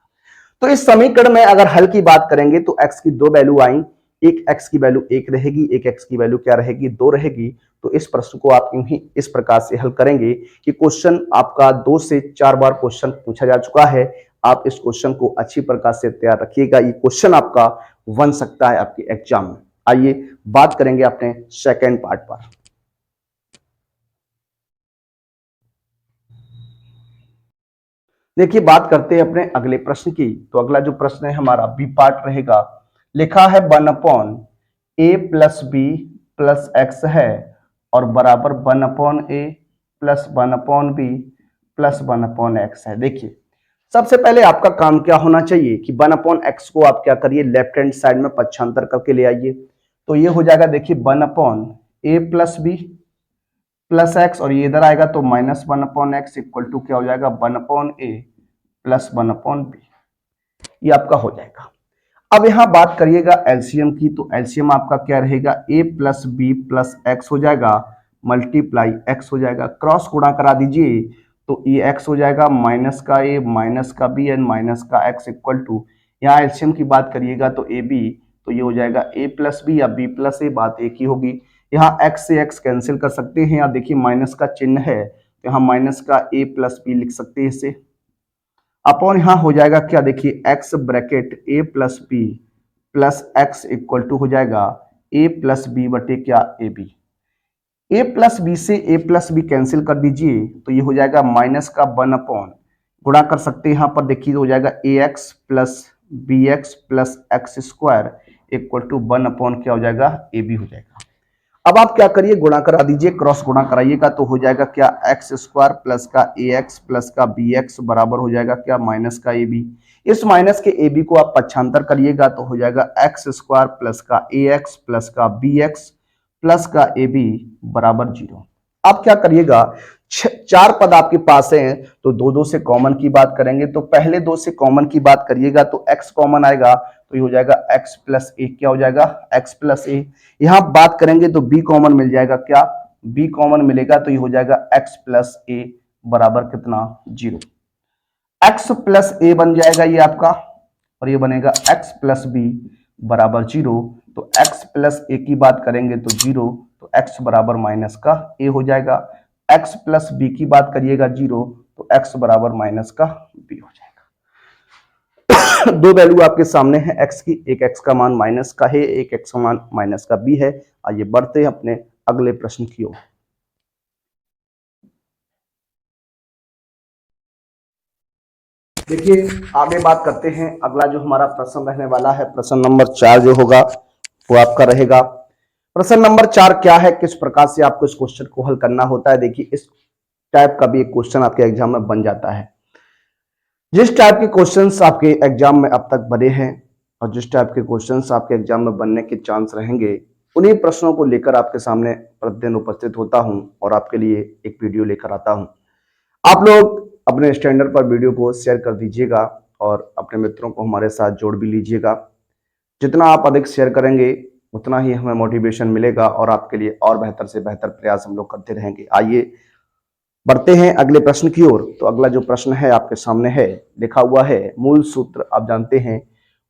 तो इस समीकरण में अगर हल की बात करेंगे तो x की 2 वैल्यू आई, एक x की वैल्यू 1 रहेगी, एक x की वैल्यू क्या रहेगी 2 रहेगी। तो इस प्रश्न को आप यूं ही इस प्रकार से हल करेंगे कि क्वेश्चन आपका 2 से 4 बार क्वेश्चन पूछा जा चुका है। आप इस क्वेश्चन को अच्छी प्रकार से तैयार रखिएगा, ये क्वेश्चन आपका बन सकता है आपके एग्जाम में। आइए बात करेंगे अपने सेकेंड पार्ट पर। देखिए बात करते हैं अपने अगले प्रश्न की। तो अगला जो प्रश्न है हमारा बी पार्ट रहेगा। लिखा है 1 अपॉन ए प्लस बी प्लस एक्स है और बराबर 1 अपॉन ए plus 1 upon B plus 1 upon X है। देखिए सबसे पहले आपका काम क्या होना चाहिए कि 1 अपॉन एक्स को आप क्या करिए लेफ्ट हैंड साइड में पक्षांतर करके ले आइए। तो ये हो जाएगा देखिए 1 अपॉन ए प्लस बी प्लस एक्स और ये इधर आएगा तो minus 1 upon x equal to क्या हो जाएगा 1 अपॉन ए प्लस 1 अपॉन बी, ये आपका हो जाएगा। अब यहां बात करिएगा एलसीएम की, तो एलसीएम आपका क्या रहेगा a plus B plus x हो जाएगा मल्टीप्लाई एक्स हो जाएगा। क्रॉस गुणा करा दीजिए तो ये एक्स हो जाएगा माइनस का a माइनस का b एंड माइनस का एक्स इक्वल टू, यहाँ एलसीएम की बात करिएगा तो ए बी, तो ये हो जाएगा a प्लस बी या b प्लस ए, बात एक ही होगी। यहाँ x से x कैंसिल कर सकते हैं, यहाँ देखिए माइनस का चिन्ह है तो यहाँ माइनस का a प्लस बी लिख सकते हैं इसे। अपॉन यहां हो जाएगा क्या देखिए x bracket a plus B plus x equal to हो जाएगा a प्लस बी बटे क्या a b. A plus b से a प्लस बी कैंसिल कर दीजिए तो ये हो जाएगा माइनस का 1 अपॉन, गुणा कर सकते हैं यहाँ पर देखिए हो जाएगा A X plus B X plus X square equal to 1 upon क्या हो जाएगा ए बी हो जाएगा। अब आप क्या करिए गुणा करा दीजिए, क्रॉस गुणा कराइएगा तो हो जाएगा क्या एक्स स्क्वायर प्लस का ए एक्स प्लस का बी एक्स बराबर हो जाएगा क्या माइनस का ए बी। इस माइनस के ए बी को आप पक्षांतर करिएगा तो हो जाएगा एक्स स्क्वायर प्लस का ए एक्स प्लस का बी एक्स प्लस का ए बी बराबर 0। आप क्या करिएगा 4 पद आपके पास हैं तो 2 से कॉमन की बात करेंगे, तो पहले 2 से कॉमन की बात करिएगा तो x कॉमन आएगा तो ये हो जाएगा x प्लस ए, क्या हो जाएगा x प्लस ए। यहां बात करेंगे तो b कॉमन मिल जाएगा, क्या b कॉमन मिलेगा तो ये हो जाएगा x प्लस ए बराबर कितना 0। x प्लस ए बन जाएगा ये आपका और ये बनेगा x प्लस बी बराबर 0। तो x प्लस ए की बात करेंगे तो 0, तो x बराबर माइनस का a हो जाएगा। x प्लस बी की बात करिएगा 0, तो x बराबर माइनस का b हो जाएगा। दो वैल्यू आपके सामने है x की, एक x का मान माइनस का है, एक x का मान माइनस का b है। आइए बढ़ते हैं अपने अगले प्रश्न की ओर। देखिए आगे बात करते हैं, अगला जो हमारा प्रश्न रहने वाला है, प्रश्न नंबर 4 जो होगा वो आपका रहेगा। प्रश्न नंबर 4 क्या है, किस प्रकार से आपको इस क्वेश्चन को हल करना होता है। देखिए इस टाइप का भी एक क्वेश्चन आपके एग्जाम में बन जाता है। जिस टाइप के क्वेश्चंस आपके एग्जाम में अब तक बने हैं और जिस टाइप के क्वेश्चंस आपके एग्जाम में बनने के चांस रहेंगे, उन्हीं प्रश्नों को लेकर आपके सामने प्रतिदिन उपस्थित होता हूं और आपके लिए एक वीडियो लेकर आता हूं। आप लोग अपने स्टैंडर्ड पर वीडियो को शेयर कर दीजिएगा और अपने मित्रों को हमारे साथ जोड़ भी लीजिएगा। जितना आप अधिक शेयर करेंगे उतना ही हमें मोटिवेशन मिलेगा और आपके लिए और बेहतर से बेहतर प्रयास हम लोग करते रहेंगे। आइए बढ़ते हैं अगले प्रश्न की ओर। तो अगला जो प्रश्न है आपके सामने है, लिखा हुआ है मूल सूत्र। आप जानते हैं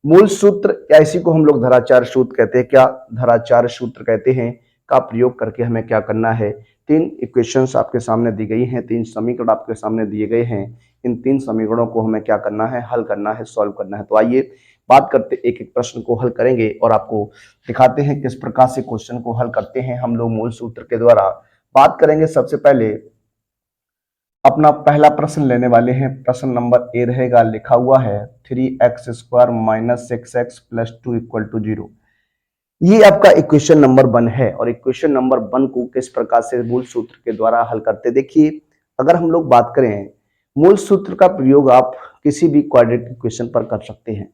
मूल सूत्र या इसी को हम लोग धराचार सूत्र कहते हैं। क्या धराचार सूत्र कहते हैं, का प्रयोग करके हमें क्या करना है। तीन इक्वेशंस आपके सामने दी गई हैं, तीन समीकरण आपके सामने दिए गए हैं। इन तीन समीकरणों को हमें क्या करना है, हल करना है, सॉल्व करना है। तो आइए बात करते, एक एक प्रश्न को हल करेंगे और आपको दिखाते हैं किस प्रकार से क्वेश्चन को हल करते हैं हम लोग मूल सूत्र के द्वारा। बात करेंगे सबसे पहले, अपना पहला प्रश्न लेने वाले हैं। प्रश्न नंबर ए रहेगा, लिखा हुआ है 3x² minus 6x plus 2 equal to 0। ये आपका इक्वेशन नंबर 1 है और इक्वेशन नंबर 1 को किस प्रकार से मूल सूत्र के द्वारा हल करते। देखिए अगर हम लोग बात करें, मूल सूत्र का प्रयोग आप किसी भी क्वाड्रेटिक इक्वेशन पर कर सकते हैं।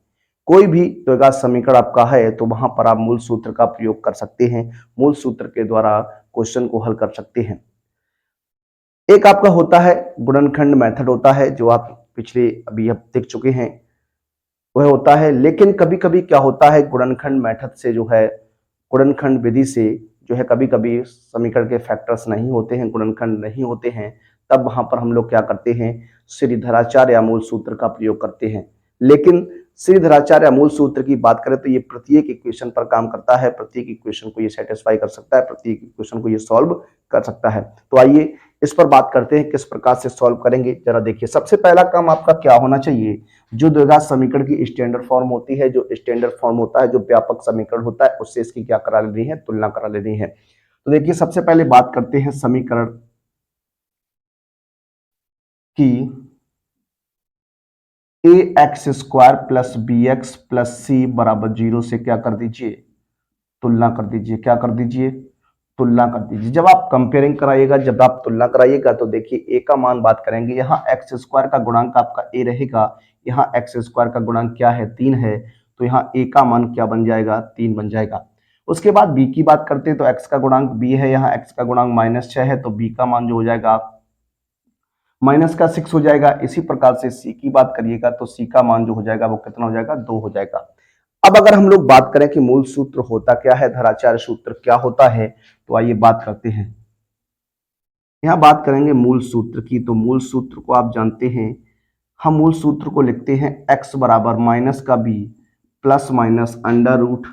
कोई भी द्विघात समीकरण आपका है तो वहां पर आप मूल सूत्र का प्रयोग कर सकते हैं, मूल सूत्र के द्वारा क्वेश्चन को हल कर सकते हैं। एक आपका होता है गुणनखंड मेथड होता है, जो आप पिछले अभी आप देख चुके हैं, वह होता है। लेकिन कभी कभी क्या होता है, गुणनखंड मेथड से जो है, गुणनखंड विधि से जो है, कभी कभी समीकरण के फैक्टर्स नहीं होते हैं, गुणनखंड नहीं होते हैं, तब वहां पर हम लोग क्या करते हैं, श्रीधराचार्य या मूल सूत्र का प्रयोग करते हैं। लेकिन श्रीधराचार्य या मूल सूत्र की बात करें तो ये प्रत्येक इक्वेशन पर काम करता है, प्रत्येक इक्वेशन को ये सेटिस्फाई कर सकता है, प्रत्येक इक्वेशन को ये सॉल्व कर सकता है। तो आइए इस पर बात करते हैं किस प्रकार से सॉल्व करेंगे। जरा देखिए, सबसे पहला काम आपका क्या होना चाहिए, जो द्विघात समीकरण की स्टैंडर्ड फॉर्म होती है, जो स्टैंडर्ड फॉर्म होता है, जो व्यापक समीकरण होता है, उससे इसकी क्या करा लेनी है, तुलना करा लेनी है। तो देखिए सबसे पहले बात करते हैं समीकरण की, ax² plus bx plus c बराबर 0 से क्या कर दीजिए, तुलना कर दीजिए। क्या कर दीजिए, तुलना कर दीजिए। जब आप कंपेयरिंग कराइएगा, जब आप तुलना कराइएगा तो देखिए ए का मान बात करेंगे, यहाँ x² का गुणांक आपका ए रहेगा, यहाँ x² का गुणांक क्या है, 3 है, तो यहाँ ए का मान क्या बन जाएगा, 3 बन जाएगा। उसके बाद b की बात करते हैं तो x का गुणांक b है, यहाँ x का गुणांक -6 है, तो b का मान जो हो जाएगा -6 हो जाएगा। इसी प्रकार से c की बात करिएगा तो c का मान जो हो जाएगा वो कितना हो जाएगा, 2 हो जाएगा। अब अगर हम लोग बात करें कि मूल सूत्र होता क्या है, धराचार्य सूत्र क्या होता है, तो आइए बात करते हैं। यहां बात करेंगे मूल सूत्र की, तो मूल सूत्र को आप जानते हैं, हम मूल सूत्र को लिखते हैं x बराबर माइनस का b plus minus under root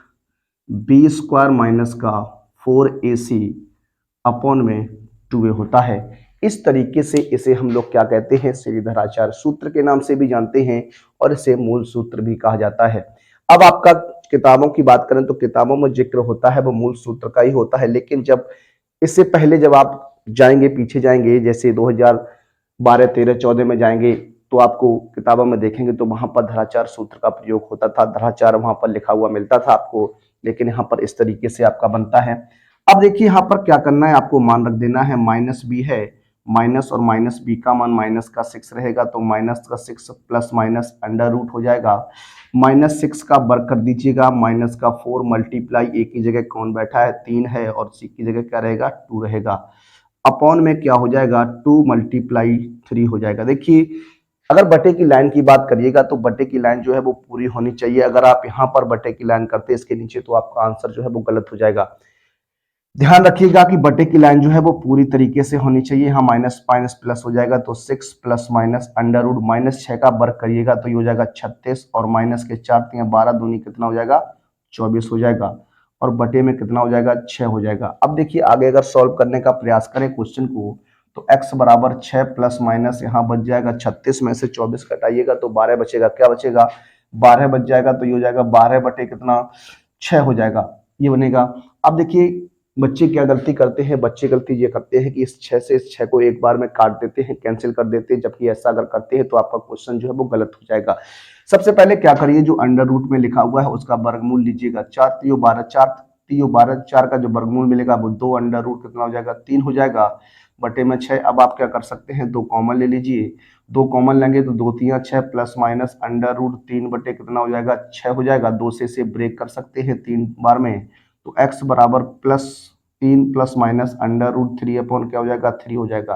b² minus का 4ac अपॉन में 2a होता है। इस तरीके से इसे हम लोग क्या कहते हैं, श्रीधराचार्य सूत्र के नाम से भी जानते हैं और इसे मूल सूत्र भी कहा जाता है। अब आपका किताबों की बात करें तो किताबों में जिक्र होता है वो मूल सूत्र का ही होता है, लेकिन जब इससे पहले जब आप जाएंगे, पीछे जाएंगे, जैसे 2012, 13, 14 में जाएंगे तो आपको किताबों में देखेंगे तो वहां पर धराचार सूत्र का प्रयोग होता था, धराचार वहां पर लिखा हुआ मिलता था आपको, लेकिन यहाँ पर इस तरीके से आपका बनता है। अब देखिए यहाँ पर क्या करना है, आपको मान रख देना है, माइनस बी है, माइनस और माइनस बी का मान -6 रहेगा, तो -6 प्लस माइनस अंडर रूट हो जाएगा, -6 का वर्ग कर दीजिएगा, -4 मल्टीप्लाई ए की जगह कौन बैठा है, 3 है, और सी की जगह क्या रहेगा, 2 रहेगा, अपॉन में क्या हो जाएगा, 2 मल्टीप्लाई 3 हो जाएगा। देखिए अगर बटे की लाइन की बात करिएगा तो बटे की लाइन जो है वो पूरी होनी चाहिए। अगर आप यहाँ पर बटे की लाइन करते इसके नीचे तो आपका आंसर जो है वो गलत हो जाएगा। ध्यान रखिएगा कि बटे की लाइन जो है वो पूरी तरीके से होनी चाहिए। यहाँ माइनस माइनस प्लस हो जाएगा, तो 6 प्लस माइनस अंडर रूट -6 का वर्ग करिएगा तो ये हो जाएगा 36, और माइनस के 4 12 दूनी कितना हो जाएगा, 24 हो जाएगा। और बटे में कितना हो जाएगा 6 हो जाएगा। अब देखिए आगे अगर सॉल्व करने का प्रयास करें क्वेश्चन को तो x बराबर 6 प्लस माइनस यहाँ बच जाएगा 36 में से 24 घटाइएगा तो 12 बचेगा। क्या बचेगा 12 बच जाएगा तो ये हो जाएगा 12 बटे कितना 6 हो जाएगा, ये बनेगा। अब देखिए बच्चे क्या गलती करते हैं, बच्चे गलती ये करते हैं कि इस 6 से इस 6 को एक बार में काट देते हैं, कैंसिल कर देते हैं, जबकि ऐसा अगर करते हैं तो आपका क्वेश्चन जो है वो गलत हो जाएगा। सबसे पहले क्या करिए, जो अंडर रूट में लिखा हुआ है उसका वर्गमूल लीजिएगा। 4 3 12, 4 3 12, 4 का जो वर्गमूल मिलेगा वो 2 अंडर रूट कितना हो जाएगा 3 हो जाएगा बटे में 6। अब आप क्या कर सकते हैं, 2 कॉमन ले लीजिए, 2 कॉमन लेंगे तो 2 3 6 प्लस माइनस अंडर रूट 3 बटे कितना हो जाएगा 6 हो जाएगा। 2 से इसे ब्रेक कर सकते हैं 3 बार में, तो x बराबर plus 3 plus minus under root 3 upon क्या हो जाएगा 3 हो जाएगा।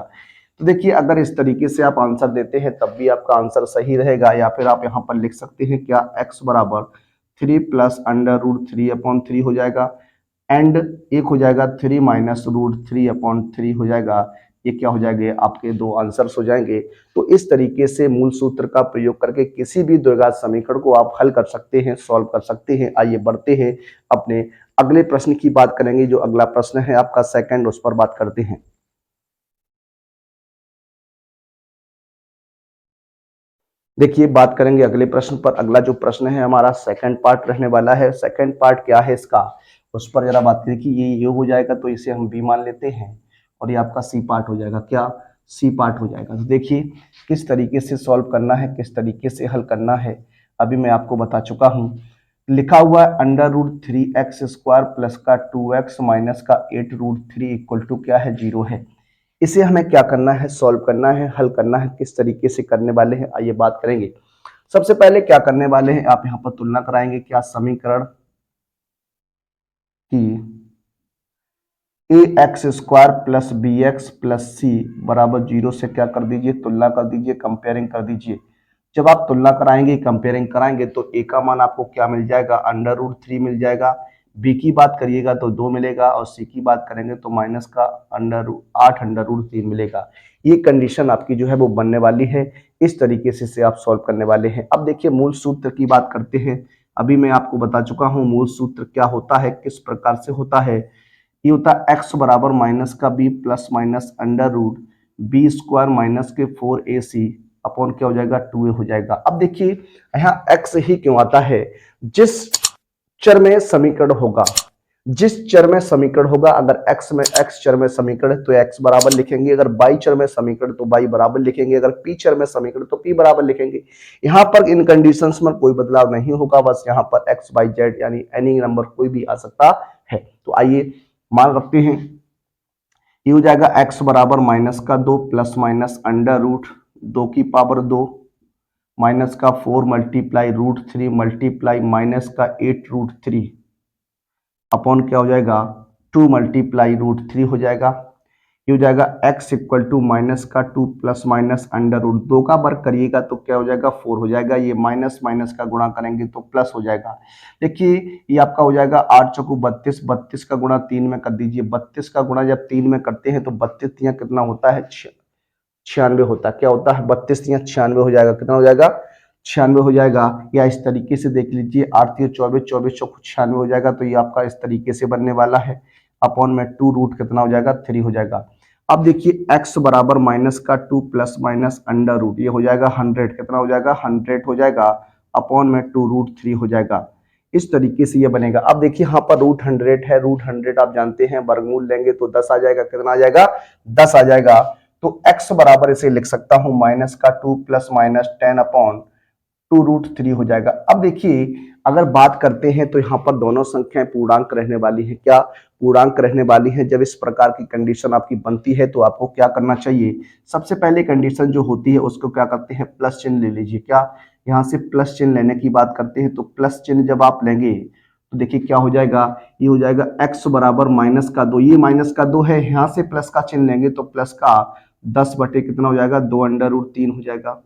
तो देखिए अगर इस तरीके से आप आंसर देते हैं तब भी आपका आंसर सही रहेगा, या फिर आप यहाँ पर लिख सकते हैं क्या x बराबर 3 प्लस अंडर रूट 3 अपॉन 3 हो जाएगा, एंड एक हो जाएगा 3 माइनस रूट 3 अपॉन 3 हो जाएगा। ये क्या हो जाएंगे आपके दो आंसर्स हो जाएंगे। तो इस तरीके से मूल सूत्र का प्रयोग करके किसी भी द्विघात समीकरण को आप हल कर सकते हैं, सॉल्व कर सकते हैं। आइए बढ़ते हैं अपने अगले प्रश्न की बात करेंगे। जो अगला प्रश्न है आपका सेकंड, उस पर बात करते हैं। देखिए बात करेंगे अगले प्रश्न पर। अगला जो प्रश्न है हमारा सेकंड पार्ट रहने वाला है। सेकंड पार्ट क्या है इसका, उस पर जरा बात करें कि ये हो जाएगा तो इसे हम बी मान लेते हैं, और ये आपका सी पार्ट हो जाएगा। क्या सी पार्ट हो जाएगा। तो देखिए किस तरीके से सॉल्व करना है, किस तरीके से हल करना है, अभी मैं आपको बता चुका हूं। लिखा हुआ है अंडर रूट 3x² प्लस का 2x माइनस का 8√3 इक्वल टू क्या है 0 है। इसे हमें क्या करना है, सॉल्व करना है, हल करना है। किस तरीके से करने वाले हैं आइए बात करेंगे। सबसे पहले क्या करने वाले हैं, आप यहाँ पर तुलना कराएंगे क्या समीकरण की ax² plus bx plus C बराबर 0 से क्या कर दीजिए, तुलना कर दीजिए, कंपेयरिंग कर दीजिए। जब आप तुलना कराएंगे, कंपेयरिंग कराएंगे तो a का मान आपको क्या मिल जाएगा, अंडर रूट 3 मिल जाएगा। b की बात करिएगा तो 2 मिलेगा, और c की बात करेंगे तो माइनस का 8 अंडर रूट 3 मिलेगा। ये कंडीशन आपकी जो है वो बनने वाली है। इस तरीके से आप सॉल्व करने वाले हैं। अब देखिए मूल सूत्र की बात करते हैं। अभी मैं आपको बता चुका हूँ मूल सूत्र क्या होता है, किस प्रकार से होता है। ये होता है x बराबर माइनस का b plus minus under root b² minus के 4ac अपॉन क्या हो जाएगा 2a हो जाएगा। अब देखिए यहाँ x ही क्यों आता है, जिस चर में समीकरण होगा, जिस चर में समीकरण होगा, अगर x चर में समीकरण है तो x बराबर लिखेंगे, अगर y चर में समीकरण तो y बराबर लिखेंगे, अगर p चर में समीकरण तो p बराबर लिखेंगे। यहाँ पर इन कंडीशंस में कोई बदलाव नहीं होगा, बस यहाँ पर x y z यानी एनी नंबर कोई भी आ सकता है। तो आइए मान रखते हैं, ये हो जाएगा x बराबर माइनस का 2 प्लस माइनस अंडर रूट 2 की पावर 2 माइनस का 4 मल्टीप्लाई रूट 3 मल्टीप्लाई माइनस का 8√3 अपॉन क्या हो जाएगा 2 मल्टीप्लाई रूट 3 हो जाएगा। ये हो जाएगा x इक्वल टू माइनस का 2 प्लस माइनस अंडर रूट 2 का वर्ग करिएगा तो क्या हो जाएगा 4 हो जाएगा। ये माइनस माइनस का गुणा करेंगे तो प्लस हो जाएगा। देखिए ये आपका हो जाएगा 8 चौको 32, 32 का गुणा 3 में कर दीजिए। 32 का गुणा जब 3 में करते हैं तो 32 तियां कितना होता है 96 होता है। क्या होता है 32 तियां 96 हो जाएगा। कितना हो जाएगा 96 हो जाएगा। या इस तरीके से देख लीजिए 8 तियां 24, 24 चौको 96 हो जाएगा। तो ये आपका इस तरीके से बनने वाला है। अपॉन में 2 रूट कितना हो जाएगा 3 हो जाएगा। अब देखिए x बराबर माइनस का 2 प्लस माइनस अंडर रूट, ये हो जाएगा 100, कितना हो जाएगा 100 हो जाएगा। अपॉन में 2√3 हो जाएगा। इस तरीके से ये बनेगा। अब देखिए यहाँ पर √100 है, √100 आप जानते हैं वर्गमूल लेंगे तो 10 आ जाएगा। कितना आ जाएगा 10 आ जाएगा। तो x बराबर इसे लिख सकता हूं माइनस का 2 प्लस माइनस 10 अपॉन 2√3 हो जाएगा। अब देखिए अगर बात करते हैं तो यहाँ पर दोनों संख्याएं पूर्णांक रहने वाली है। क्या पूर्णांक रहने वाली है। जब इस प्रकार की कंडीशन आपकी बनती है तो आपको क्या करना चाहिए, सबसे पहले कंडीशन जो होती है उसको क्या करते हैं प्लस चिन्ह ले लीजिए। क्या यहाँ से प्लस चिन्ह लेने की बात करते हैं तो प्लस चिन्ह जब आप लेंगे तो देखिए क्या हो जाएगा, ये हो जाएगा x बराबर माइनस का 2, ये माइनस का 2 है, यहाँ से प्लस का चिन्ह लेंगे तो प्लस का 10 बटे कितना हो जाएगा 2 अंडर रूट 3 हो जाएगा।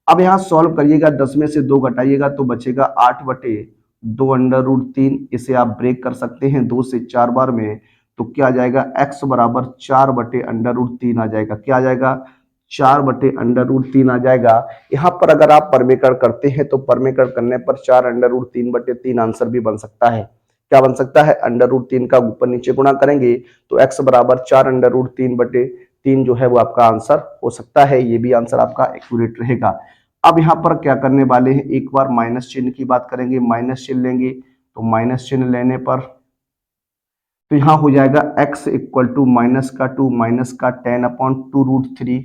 अब यहाँ सॉल्व करिएगा, 10 में से 2 घटाइएगा तो बचेगा 8 बटे 2 अंडर रूट 3। इसे आप ब्रेक कर सकते हैं 2 से 4 बार में, तो क्या आ जाएगा x बराबर 4 बटे अंडर रूट 3 आ जाएगा। क्या आ जाएगा 4 बटे अंडर रूट 3 आ जाएगा। यहाँ पर अगर आप परमीकरण करते हैं तो परमीकरण करने पर 4 अंडर रूट 3 बटे 3 आंसर भी बन सकता है। क्या बन सकता है, √3 का ऊपर नीचे गुणा करेंगे तो x बराबर 4√3/3 जो है वो आपका आंसर हो सकता है। ये भी आंसर आपका एक्यूरेट रहेगा। अब यहाँ पर क्या करने वाले हैं, एक बार माइनस चिन्ह की बात करेंगे, माइनस चिन्ह लेंगे तो माइनस चिन्ह लेने पर तो यहाँ हो जाएगा x इक्वल टू माइनस का 2 माइनस का 10/2√3,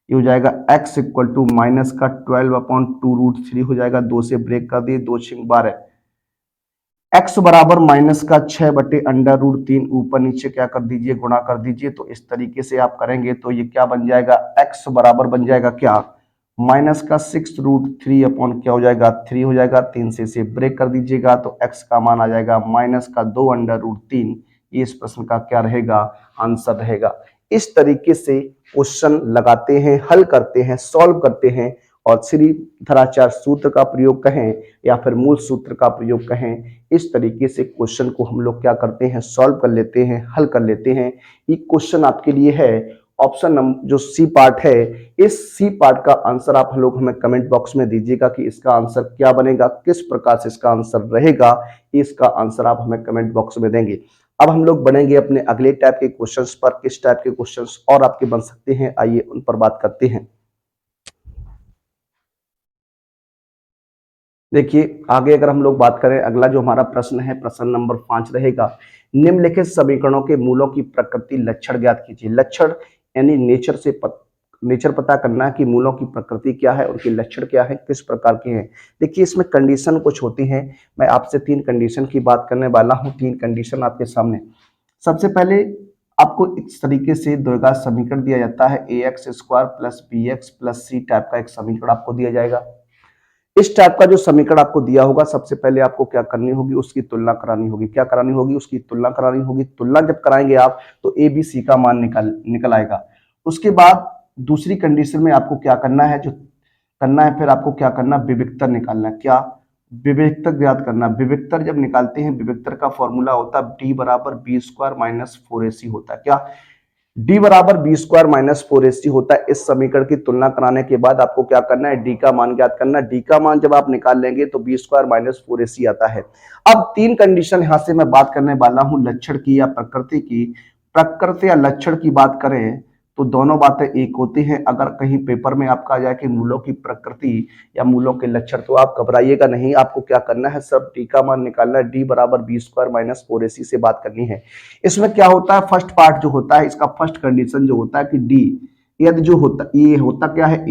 ये हो जाएगा x इक्वल टू माइनस का 12/2√3 हो जाएगा, 2 से ब्रेक कर दिए, 2 6 12, x बराबर माइनस का 6/√3 ऊपर नीचे क्या कर दीजिए, गुणा कर दीजिए। तो इस तरीके से आप करेंगे तो ये क्या बन जाएगा, x बराबर बन जाएगा क्या, माइनस का 6√3 अपॉन क्या हो जाएगा 3 हो जाएगा, 3 से इसे ब्रेक कर दीजिएगा तो x का मान आ जाएगा माइनस का 2/√3। इस प्रश्न का क्या रहेगा, आंसर रहेगा। इस तरीके से क्वेश्चन लगाते हैं, हल करते हैं, सॉल्व करते हैं और श्रीधराचार्य सूत्र का प्रयोग कहें या फिर मूल सूत्र का प्रयोग कहें, इस तरीके से क्वेश्चन को हम लोग क्या करते हैं, सॉल्व कर लेते हैं, हल कर लेते हैं। ये क्वेश्चन आपके लिए है ऑप्शन नंबर जो सी पार्ट है, इस सी पार्ट का आंसर आप लोग हमें कमेंट बॉक्स में दीजिएगा कि इसका आंसर क्या बनेगा, किस प्रकार से इसका आंसर रहेगा, इसका आंसर आप हमें कमेंट बॉक्स में देंगे। अब हम लोग बढ़ेंगे अपने अगले टाइप के क्वेश्चंस पर, किस टाइप के क्वेश्चंस और आपके बन सकते हैं, आइए उन पर बात करते हैं। देखिए आगे अगर हम लोग बात करें, अगला जो हमारा प्रश्न है प्रश्न नंबर 5 रहेगा, निम्नलिखित समीकरणों के मूलों की प्रकृति लक्षण ज्ञात कीजिए। लक्षण यानी नेचर पता करना है कि मूलों की प्रकृति क्या है, उनके लक्षण क्या है, किस प्रकार के हैं। देखिए इसमें कंडीशन कुछ होती है, मैं आपसे 3 कंडीशन की बात करने वाला हूं, 3 कंडीशन आपके सामने। सबसे पहले आपको इस तरीके से द्विघात समीकरण दिया जाता है, ax² + bx + c टाइप का एक समीकरण आपको दिया जाएगा। इस टाइप का जो समीकरण आपको दिया होगा, सबसे पहले आपको क्या करनी होगी, उसकी तुलना करानी होगी। क्या करानी होगी, उसकी तुलना करानी होगी। तुलना जब कराएंगे आप तो ए बी सी का मान निकल आएगा। उसके बाद दूसरी कंडीशन में आपको क्या करना है, जो करना है फिर आपको क्या करना, विविक्तर निकालना है। क्या, विविक्तर ज्ञात करना। विविक्तर जब निकालते हैं, विविक्तर का फॉर्मूला होता है d बराबर b² - 4ac होता है। क्या, d बराबर b² - 4ac होता है। इस समीकरण की तुलना कराने के बाद आपको क्या करना है, d का मान ज्ञात करना है। d का मान जब आप निकाल लेंगे तो b² - 4ac आता है। अब 3 कंडीशन यहां से मैं बात करने वाला हूं, लक्षण की या प्रकृति की। प्रकृति या लक्षण की बात करें तो दोनों बातें एक होती हैं। अगर कहीं पेपर में आपका आ जाए कि मूलों की प्रकृति या मूलों के लक्षण, तो आप घबराइएगा नहीं, आपको क्या करना है, सब d का मान निकालना है। d बराबर b² - 4ac से बात करनी है। इसमें क्या होता है, फर्स्ट पार्ट जो होता है, इसका फर्स्ट कंडीशन जो होता है कि d, यदि जो होता, ये होता क्या है,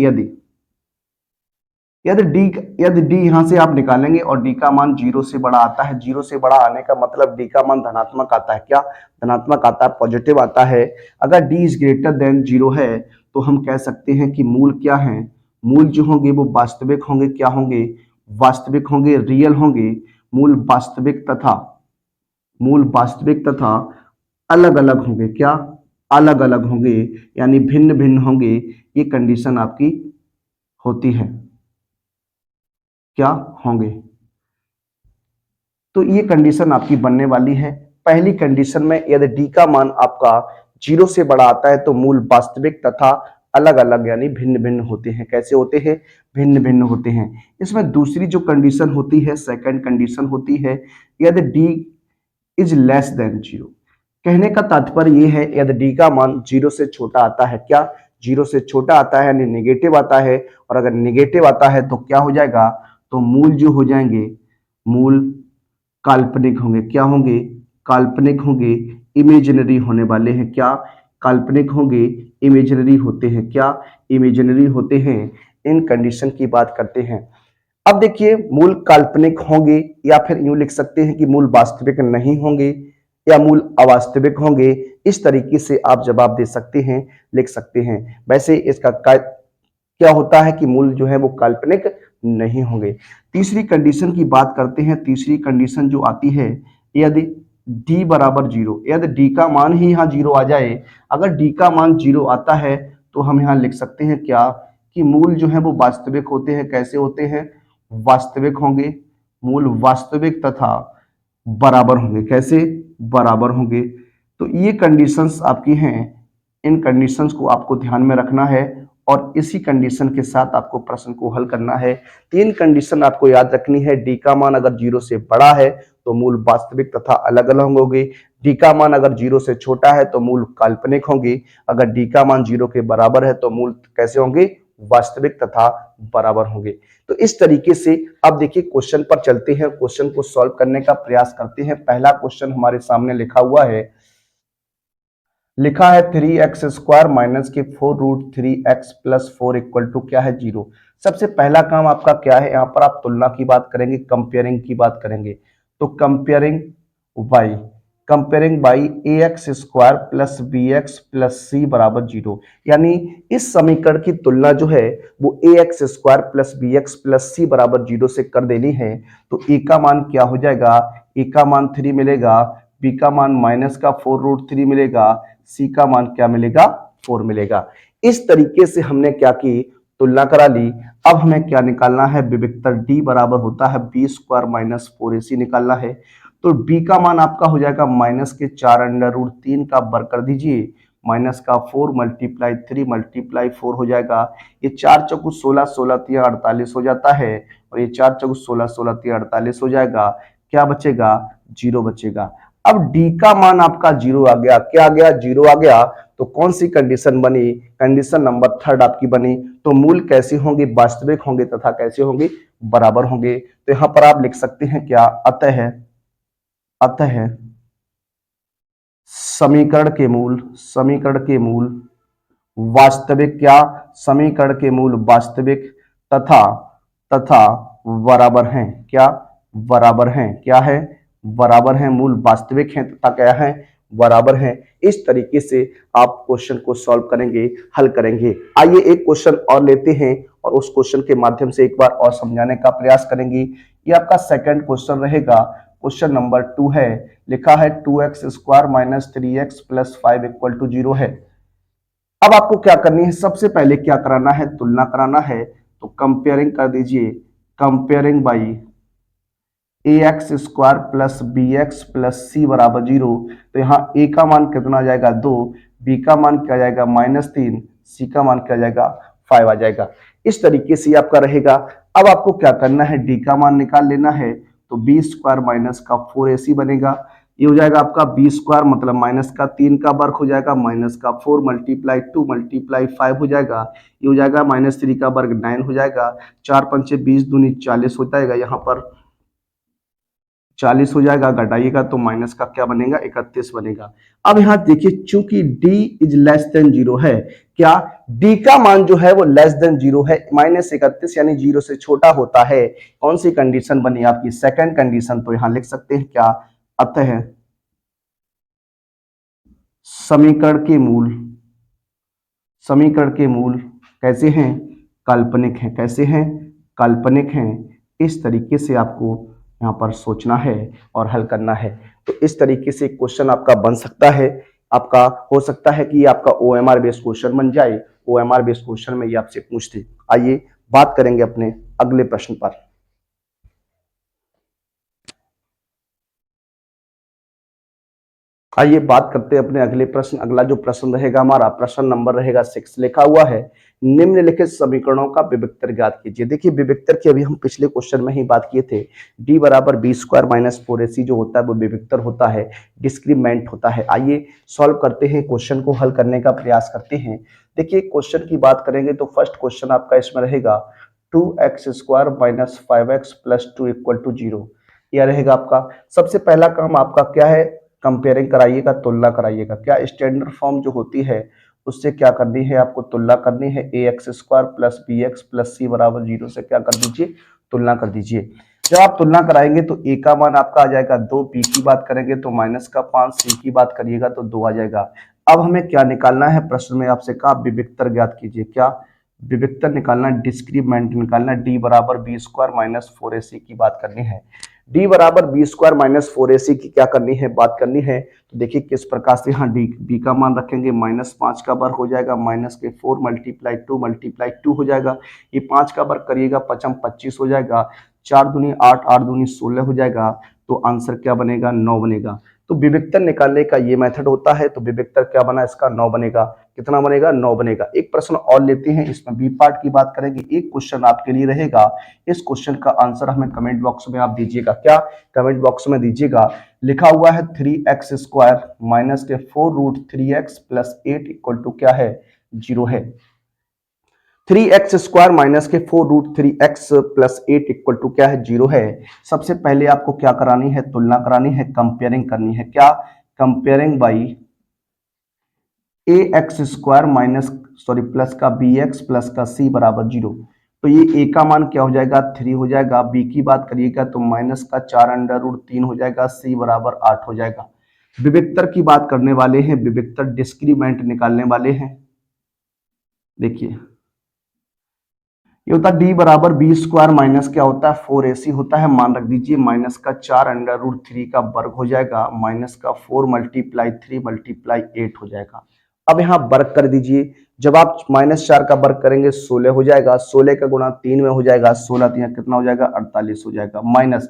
यदि d यहां से आप निकालेंगे और d का मान 0 से बड़ा आता है। 0 से बड़ा आने का मतलब d का मान धनात्मक आता है। क्या, धनात्मक आता है, पॉजिटिव आता है। अगर d इज ग्रेटर देन 0 है तो हम कह सकते हैं कि मूल क्या है, मूल जो होंगे वो वास्तविक होंगे। क्या होंगे, वास्तविक होंगे, रियल होंगे। मूल वास्तविक तथा अलग अलग होंगे। क्या, अलग अलग होंगे, यानी भिन्न भिन्न होंगे। ये कंडीशन आपकी होती है, क्या होंगे। तो ये कंडीशन आपकी बनने वाली है। पहली कंडीशन में यदि d का मान आपका 0 से बड़ा आता है तो मूल वास्तविक तथा अलग अलग यानी भिन्न भिन्न होते हैं। कैसे होते हैं, भिन्न भिन्न होते हैं। इसमें दूसरी जो कंडीशन होती है, सेकंड कंडीशन होती है, यदि d इज लेस देन 0। कहने का तात्पर्य यह है, यदि d का मान 0 से छोटा आता है। क्या, 0 से छोटा आता है यानी निगेटिव आता है, और अगर निगेटिव आता है तो क्या हो जाएगा, तो मूल जो हो जाएंगे, मूल काल्पनिक होंगे। क्या होंगे, काल्पनिक होंगे, इमेजिनरी होने वाले हैं। क्या, काल्पनिक होंगे, इमेजिनरी होते हैं। क्या, इमेजिनरी होते हैं। इन कंडीशन की बात करते हैं। अब देखिए, मूल काल्पनिक होंगे या फिर यूं लिख सकते हैं कि मूल वास्तविक नहीं होंगे या मूल अवास्तविक होंगे। इस तरीके से आप जवाब दे सकते हैं, लिख सकते हैं। वैसे इसका क्या होता है कि मूल जो है वो काल्पनिक नहीं होंगे। तीसरी कंडीशन की बात करते हैं। तीसरी कंडीशन जो आती है, यदि d बराबर 0, यदि d का मान ही यहाँ 0 आ जाए, अगर d का मान 0 आता है तो हम यहाँ लिख सकते हैं क्या, कि मूल जो है वो वास्तविक होते हैं। कैसे होते हैं, वास्तविक होंगे, मूल वास्तविक तथा बराबर होंगे। कैसे, बराबर होंगे। तो ये कंडीशंस आपकी हैं, इन कंडीशंस को आपको ध्यान में रखना है और इसी कंडीशन के साथ आपको प्रश्न को हल करना है। 3 कंडीशन आपको याद रखनी है। d का मान अगर 0 से बड़ा है तो मूल वास्तविक तथा अलग अलग होंगे। डी का मान अगर 0 से छोटा है तो मूल काल्पनिक होंगे, अगर डी का मान 0 के बराबर है तो मूल कैसे होंगे, वास्तविक तथा बराबर होंगे। तो इस तरीके से अब देखिए क्वेश्चन पर चलते हैं, क्वेश्चन को सॉल्व करने का प्रयास करते हैं। पहला क्वेश्चन हमारे सामने लिखा हुआ है, लिखा है 3x स्क्वायर माइनस के 4√3x प्लस 4 इक्वल टू क्या है, 0। सबसे पहला काम आपका क्या है, यहाँ पर आप तुलना की बात करेंगे, कंपेयरिंग की बात करेंगे। तो comparing by A X square plus B X plus C बराबर 0। यानी इस समीकरण की तुलना जो है वो A X square plus B X plus C बराबर 0 से कर देनी है। तो ए का मान क्या हो जाएगा, ए का मान 3 मिलेगा, बी का मान माइनस का 4√3 मिलेगा, सी का मान क्या मिलेगा, 4 मिलेगा। इस तरीके से हमने क्या की, तुलना करा ली। अब हमें क्या निकालना है, विविक्तर डी बराबर होता है बी स्क्वायर माइनस 4ac निकालना है। तो बी का मान आपका हो जाएगा माइनस के 4√3 का वर्ग कर दीजिए, माइनस का 4 मल्टीप्लाई 3 मल्टीप्लाई 4 हो जाएगा। ये 4 चौकू 16, 16 तिया 48 हो जाता है, और ये 4 चौकू 16, 16 तिया 48 हो जाएगा। क्या बचेगा, 0 बचेगा। अब डी का मान आपका 0 आ गया, क्या आ गया, 0 आ गया। तो कौन सी कंडीशन बनी, कंडीशन नंबर 3 आपकी बनी। तो मूल कैसे होंगे, वास्तविक होंगे तथा कैसे होंगे, बराबर होंगे। तो यहां पर आप लिख सकते हैं क्या, अतः समीकरण के मूल वास्तविक, क्या, समीकरण के मूल वास्तविक तथा तथा बराबर हैं, क्या, बराबर हैं, क्या है, बराबर हैं, मूल वास्तविक हैं तथा क्या है, बराबर हैं। इस तरीके से आप क्वेश्चन को सॉल्व करेंगे, हल करेंगे। आइए एक क्वेश्चन और लेते हैं और उस क्वेश्चन के माध्यम से एक बार और समझाने का प्रयास करेंगे। ये आपका सेकंड क्वेश्चन रहेगा, क्वेश्चन नंबर 2 है। लिखा है 2x square minus 3x plus 5 equal to 0 है। अब आपको क्या करनी है, सबसे पहले क्या कराना है, तुलना कराना है। तो कंपेयरिंग कर दीजिए, comparing by A X square plus B X plus C बराबर 0। तो यहाँ ए का मान कितना आ जाएगा, 2, बी का मान क्या जाएगा, -3, सी का मान क्या जाएगा, 5 आ जाएगा। इस तरीके से आपका रहेगा। अब आपको क्या करना है, डी का मान निकाल लेना है। तो बी स्क्वायर माइनस का 4ac बनेगा। ये हो जाएगा आपका बी स्क्वायर मतलब माइनस का 3 का वर्ग हो जाएगा, माइनस का 4 मल्टीप्लाई 2 मल्टीप्लाई 5 हो जाएगा। ये हो जाएगा -3 का वर्ग 9 हो जाएगा। 4 पंचे 20 दूनी 40 हो जाएगा, यहाँ पर 40 हो जाएगा, घटाइएगा तो माइनस का क्या बनेगा, 31 बनेगा। अब यहां देखिए चूंकि d इज लेस देन 0 है, क्या d का मान जो है वो लेस देन 0 है, -31 यानी 0 से छोटा होता है। कौन सी कंडीशन बनी आपकी, सेकंड कंडीशन। तो यहां लिख सकते हैं क्या, अतः समीकरण के मूल कैसे हैं, काल्पनिक हैं, कैसे हैं, काल्पनिक हैं। इस तरीके से आपको यहाँ पर सोचना है और हल करना है। तो इस तरीके से क्वेश्चन आपका बन सकता है। आपका हो सकता है कि ये आपका OMR बेस्ड क्वेश्चन बन जाए। OMR बेस्ड क्वेश्चन में ये आपसे पूछते। आइए बात करेंगे अपने अगले प्रश्न पर। आइए बात करते हैं अपने अगले प्रश्न। अगला जो प्रश्न रहेगा हमारा, प्रश्न नंबर रहेगा 6। लिखा हुआ है, निम्नलिखित समीकरणों का विविक्तर ज्ञात कीजिए। देखिए विविक्तर की अभी हम पिछले क्वेश्चन में ही बात किए थे। डी बराबर बी स्क्वायर माइनस 4ac जो होता है वो विविक्तर होता है, डिस्क्रिमेंट होता है। आइए सॉल्व करते हैं, क्वेश्चन को हल करने का प्रयास करते हैं। देखिए क्वेश्चन की बात करेंगे तो फर्स्ट क्वेश्चन आपका इसमें रहेगा 2x square minus 5x plus 2 equal to 0। यह रहेगा आपका। सबसे पहला काम आपका क्या है, कंपेयरिंग कराइएगा, तुलना कराइएगा। क्या स्टैंडर्ड फॉर्म जो होती है उससे क्या करनी है, आपको तुलना करनी है। A X square plus B X plus C बराबर 0 से क्या कर दीजिए, तुलना कर दीजिए। जब आप तुलना कराएंगे तो ए का मान आपका आ जाएगा 2, बी की बात करेंगे तो माइनस का 5, सी की बात करिएगा तो 2 आ जाएगा। अब हमें क्या निकालना है, प्रश्न में आपसे कहा विविक्तर ज्ञात कीजिए। क्या विविक्तर निकालना, डिस्क्रिमेंट निकालना। डी बराबर बी स्क्वायर माइनस 4ac की बात करनी है। डी बराबर बी स्क्वायर माइनस 4ac की क्या करनी है, बात करनी है। तो देखिए किस प्रकार से, यहाँ डी बी का मान रखेंगे, -5 का वर्ग हो जाएगा, माइनस के 4 मल्टीप्लाई 2 हो जाएगा। ये 5 का वर्ग करिएगा, 5 25 हो जाएगा, 4 दूनी 8, 8 दूनी 16 हो जाएगा। तो आंसर क्या बनेगा, 9 बनेगा। तो विविक्तर निकालने का ये मेथड होता है। तो विविक्तर क्या बना, इसका 9 बनेगा। कितना बनेगा 9 बनेगा। एक प्रश्न और लेते हैं, इसमें बी पार्ट की बात करेंगे। एक क्वेश्चन आपके लिए रहेगा, इस क्वेश्चन का आंसर हमें कमेंट बॉक्स में आप दीजिएगा। क्या कमेंट बॉक्स में दीजिएगा, लिखा हुआ है 3x स्क्वायर माइनस के 4√3x प्लस 8 इक्वल टू क्या है 0 है। 3x स्क्वायर माइनस के 4√3x प्लस 8 इक्वल टू क्या है 0 है। सबसे पहले आपको क्या करानी है, तुलना करानी है, कंपेयरिंग करनी है। क्या comparing by ax square minus plus का bx प्लस का c बराबर 0। तो ये a का मान क्या हो जाएगा 3 हो जाएगा, b की बात करिएगा तो माइनस का 4√3 हो जाएगा, c बराबर 8 हो जाएगा। विविक्तर की बात करने वाले हैं, विविक्तर डिस्क्रीमेंट निकालने वाले हैं। देखिए ये होता है d बराबर बी स्क्वायर माइनस क्या होता है 4ac होता है, मान रख दीजिए माइनस का 4√3 का वर्ग हो जाएगा, माइनस का 4 मल्टीप्लाई 3 मल्टीप्लाई 8 हो जाएगा। अब यहाँ वर्ग कर दीजिए, जब आप -4 का वर्ग करेंगे 16 हो जाएगा, 16 का गुणा 3 में हो जाएगा, 16 3 कितना हो जाएगा 48 हो जाएगा, माइनस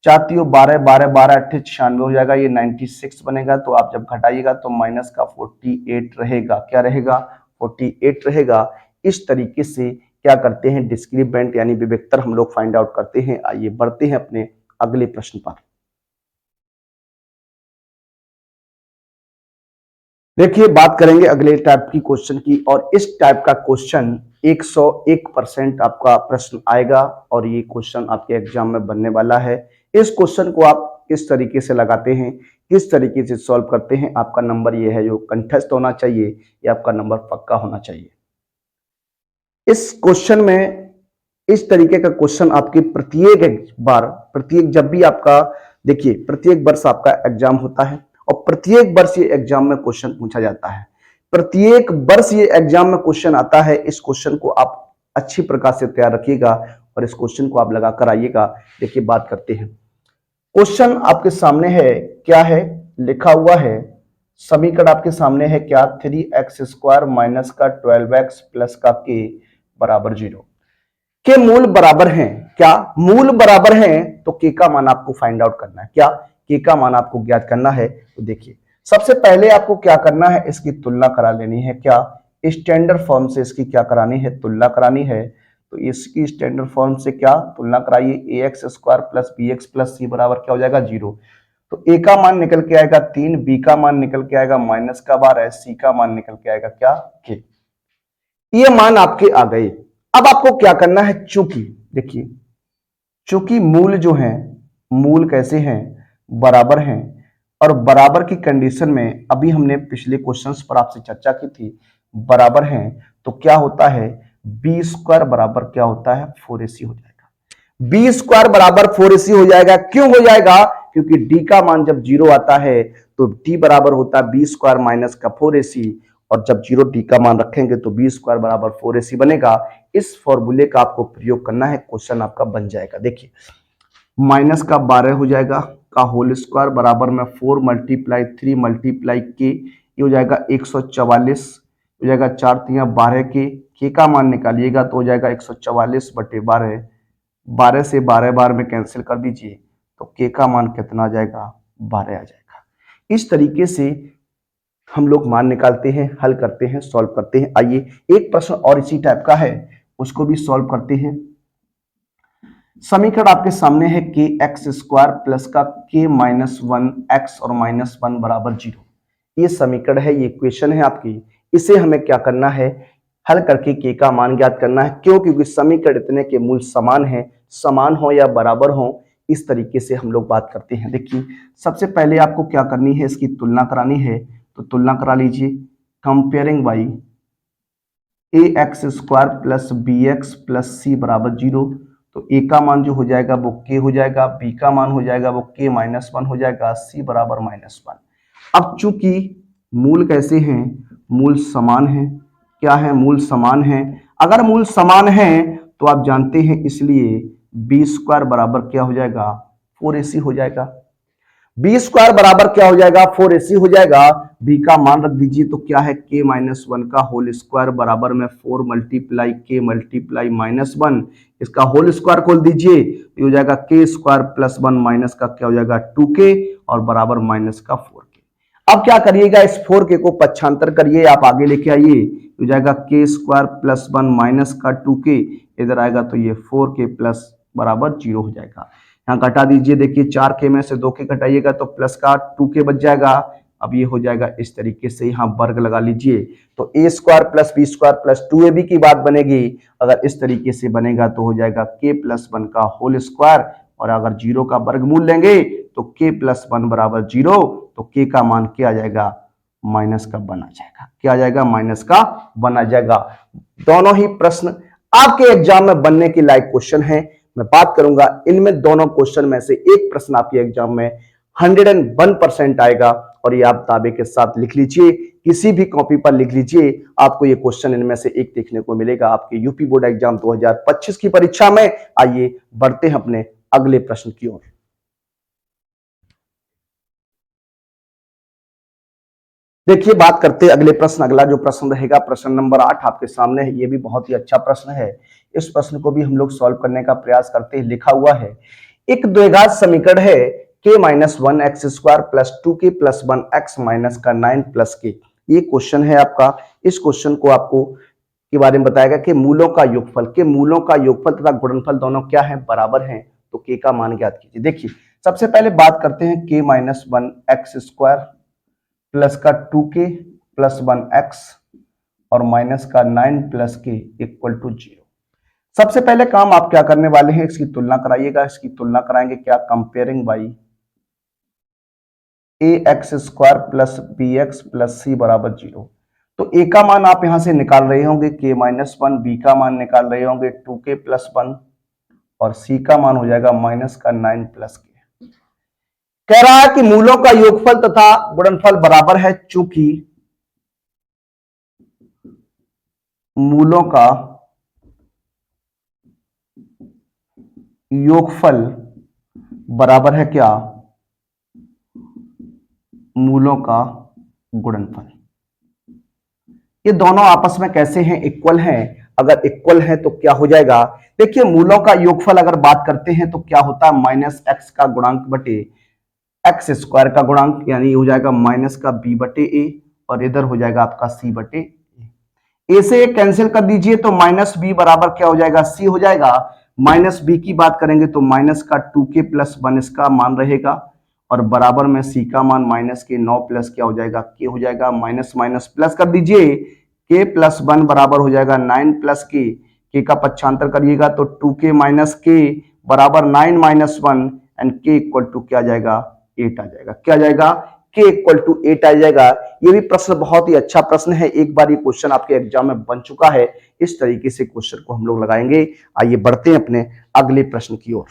4 3 12 12 12 8 96 हो जाएगा, ये 96 बनेगा। तो आप जब घटाइएगा तो माइनस का 48 रहेगा, क्या रहेगा 48 रहेगा। इस तरीके से क्या करते हैं डिस्क्रिमेंट यानी विविक्तर हम लोग फाइंड आउट करते हैं। आइए बढ़ते हैं अपने अगले प्रश्न पर। देखिए बात करेंगे अगले टाइप की क्वेश्चन की, और इस टाइप का क्वेश्चन 101% आपका प्रश्न आएगा और ये क्वेश्चन आपके एग्जाम में बनने वाला है। इस क्वेश्चन को आप किस तरीके से लगाते हैं, किस तरीके से सॉल्व करते हैं, आपका नंबर ये है जो कंठस्थ होना चाहिए, ये आपका नंबर पक्का होना चाहिए। इस क्वेश्चन में इस तरीके का क्वेश्चन आपके प्रत्येक जब भी आपका देखिए प्रत्येक वर्ष आपका एग्जाम होता है और प्रत्येक वर्ष ये एग्जाम में क्वेश्चन पूछा जाता है, प्रत्येक वर्ष ये एग्जाम में क्वेश्चन आता है। इस क्वेश्चन को आप अच्छी प्रकार से तैयार रखिएगा और इस क्वेश्चन को आप लगा कर आइएगा। देखिए बात करते हैं, क्वेश्चन आपके सामने है, क्या है लिखा हुआ है, समीकरण आपके सामने है क्या 3x स्क्वायर माइनस का 12x प्लस का k बराबर 0 के मूल बराबर हैं। क्या मूल बराबर हैं तो के का मान आपको फाइंड आउट करना है। क्या के का मान आपको ज्ञात करना है। तो देखिए सबसे पहले आपको क्या करना है, इसकी तुलना करा लेनी है। क्या स्टैंडर्ड फॉर्म से इसकी क्या करानी है, तुलना करानी है। तो इसकी स्टैंडर्ड फॉर्म से क्या तुलना कराइए, ax square plus bx plus c बराबर क्या हो जाएगा 0। तो a का मान निकल के आएगा 3, b का मान निकल के आएगा माइनस का 12, c का मान निकल के आएगा क्या k। ये मान आपके आ गए। अब आपको क्या करना है, चूंकि देखिए चूंकि मूल जो है, मूल कैसे हैं बराबर हैं, और बराबर की कंडीशन में अभी हमने पिछले क्वेश्चंस पर आपसे चर्चा की थी, बराबर हैं तो क्या होता है बी स्क्वायर बराबर क्या होता है 4ac हो जाएगा। बी स्क्वायर बराबर 4ac हो जाएगा, क्यों हो जाएगा, क्योंकि डी का मान जब 0 आता है तो डी बराबर होता है बी स्क्वायर माइनस का 4ac, और जब 0 डी का मान रखेंगे तो बी स्क्वायर बराबर 4ac बनेगा। इस फॉर्मूले का आपको प्रयोग करना है, क्वेश्चन आपका बन जाएगा। देखिए माइनस का 12 हो जाएगा का होल स्क्वायर बराबर में 4 मल्टीप्लाई 3 मल्टीप्लाई के, ये हो जाएगा 144 हो जाएगा, 4 3 12 के का मान निकालिएगा तो हो जाएगा 144 बटे 12, 12 से 12 बार में कैंसिल कर दीजिए तो के का मान कितना आ जाएगा 12 आ जाएगा। इस तरीके से हम लोग मान निकालते हैं, हल करते हैं, सॉल्व करते हैं। आइए एक प्रश्न और इसी टाइप का है, उसको भी सॉल्व करते हैं। समीकरण आपके सामने है के एक्स स्क्वायर प्लस का के माइनस 1 एक्स और माइनस 1 बराबर 0। ये समीकरण है, ये इक्वेशन है आपकी। इसे हमें क्या करना है, हल करके के का मान ज्ञात करना है। क्यों, क्योंकि समीकरण इतने के मूल समान है, समान हो या बराबर हो, इस तरीके से हम लोग बात करते हैं। देखिए सबसे पहले आपको क्या करनी है, इसकी तुलना करानी है। तो तुलना करा लीजिए, comparing by ax square plus bx plus c बराबर 0। तो a का मान जो हो जाएगा वो k हो जाएगा, b का मान हो जाएगा वो k माइनस 1 हो जाएगा, c बराबर -1। अब चूंकि मूल कैसे हैं, मूल समान हैं। क्या है, मूल समान हैं। अगर मूल समान हैं तो आप जानते हैं, इसलिए बी स्क्वायर बराबर क्या हो जाएगा 4ac हो जाएगा। बी स्क्वायर बराबर क्या हो जाएगा 4ac हो जाएगा। बी का मान रख दीजिए तो क्या है k माइनस 1 का होल स्क्वायर बराबर में 4 मल्टीप्लाई k मल्टीप्लाई -1, इसका होल स्क्वायर खोल दीजिए तो हो जाएगा k स्क्वायर प्लस 1 माइनस का क्या हो जाएगा 2k और बराबर माइनस का 4k। अब क्या करिएगा, इस 4k को पक्षांतर करिए, आप आगे लेके आइए, हो जाएगा k स्क्वायर प्लस 1 माइनस का 2k, इधर आएगा तो ये 4k प्लस बराबर 0 हो जाएगा। यहाँ घटा दीजिए, देखिए 4k में से 2k घटाइएगा तो प्लस का 2k बच जाएगा। अब ये हो जाएगा इस तरीके से, यहाँ वर्ग लगा लीजिए तो a square plus b square plus 2ab की बात बनेगी। अगर इस तरीके से बनेगा तो हो जाएगा k प्लस 1 का होल स्क्वायर, और अगर 0 का वर्गमूल लेंगे तो k प्लस 1 बराबर 0, तो k का मान क्या आ जाएगा, माइनस का 1 आ जाएगा। क्या आ जाएगा, माइनस का 1 आ जाएगा। दोनों ही प्रश्न आपके एग्जाम में बनने की लायक क्वेश्चन है। मैं बात करूंगा इनमें दोनों क्वेश्चन में से एक प्रश्न आपके एग्जाम में 101% आएगा, और ये आप दावे के साथ लिख लीजिए, किसी भी कॉपी पर लिख लीजिए, आपको ये क्वेश्चन इनमें से एक देखने को मिलेगा आपके यूपी बोर्ड एग्जाम 2025 की परीक्षा में। आइए बढ़ते हैं अपने अगले प्रश्न की ओर। देखिए बात करते हैं अगले प्रश्न। अगला जो प्रश्न रहेगा प्रश्न नंबर 8 आपके सामने है। ये भी बहुत ही अच्छा प्रश्न है। इस प्रश्न को भी हम लोग सॉल्व करने का प्रयास करते हैं। लिखा हुआ है, एक द्विघात समीकरण है k minus 1 x square plus 2k plus 1 x minus का 9 प्लस k। ये क्वेश्चन है आपका। इस क्वेश्चन को आपको के बारे में बताएगा कि मूलों का योगफल, के मूलों का योगफल तथा गुणनफल दोनों क्या है, बराबर हैं, तो k का मान ज्ञात कीजिए। देखिए सबसे पहले बात करते हैं k minus 1 x square plus का 2k प्लस 1 एक्स और माइनस का 9 प्लस के इक्वल टू 0। सबसे पहले काम आप क्या करने वाले हैं, इसकी तुलना कराइएगा। इसकी तुलना कराएंगे क्या, comparing by A X square plus B X plus C बराबर 0। तो ए का मान आप यहां से निकाल रहे होंगे k माइनस 1, बी का मान निकाल रहे होंगे 2k प्लस 1 और सी का मान हो जाएगा माइनस का 9 प्लस के। कह रहा है कि मूलों का योगफल तथा गुणनफल बराबर है। चूंकि मूलों का योगफल बराबर है क्या, मूलों का गुणनफल। ये दोनों आपस में कैसे हैं, इक्वल हैं। अगर इक्वल है तो क्या हो जाएगा, देखिए मूलों का योगफल अगर बात करते हैं तो क्या होता है, माइनस एक्स का गुणांक बटे एक्स स्क्वायर का गुणांक, यानी हो जाएगा माइनस का बी बटे ए, और इधर हो जाएगा आपका सी बटे ए से कैंसिल कर दीजिए तो माइनस बी बराबर क्या हो जाएगा, सी हो जाएगा। माइनस बी की बात करेंगे तो माइनस का 2k प्लस 1 इसका मान रहेगा, और बराबर में सी का मान माइनस के 9 प्लस क्या हो जाएगा, के हो जाएगा। माइनस माइनस प्लस कर दीजिए, के प्लस 1 बराबर हो जाएगा 9 प्लस के का पक्षांतर करिएगा तो 2k माइनस के बराबर 9 माइनस 1 एंड के इक्वल टू क्या आ जाएगा, 8 आ जाएगा। क्या आ जाएगा, के इक्वल टू 8 आ जाएगा। ये भी प्रश्न बहुत ही अच्छा प्रश्न है, एक बार ये क्वेश्चन आपके एग्जाम में बन चुका है। इस तरीके से क्वेश्चन को हम लोग लगाएंगे। आइए बढ़ते हैं अपने अगले प्रश्न की ओर।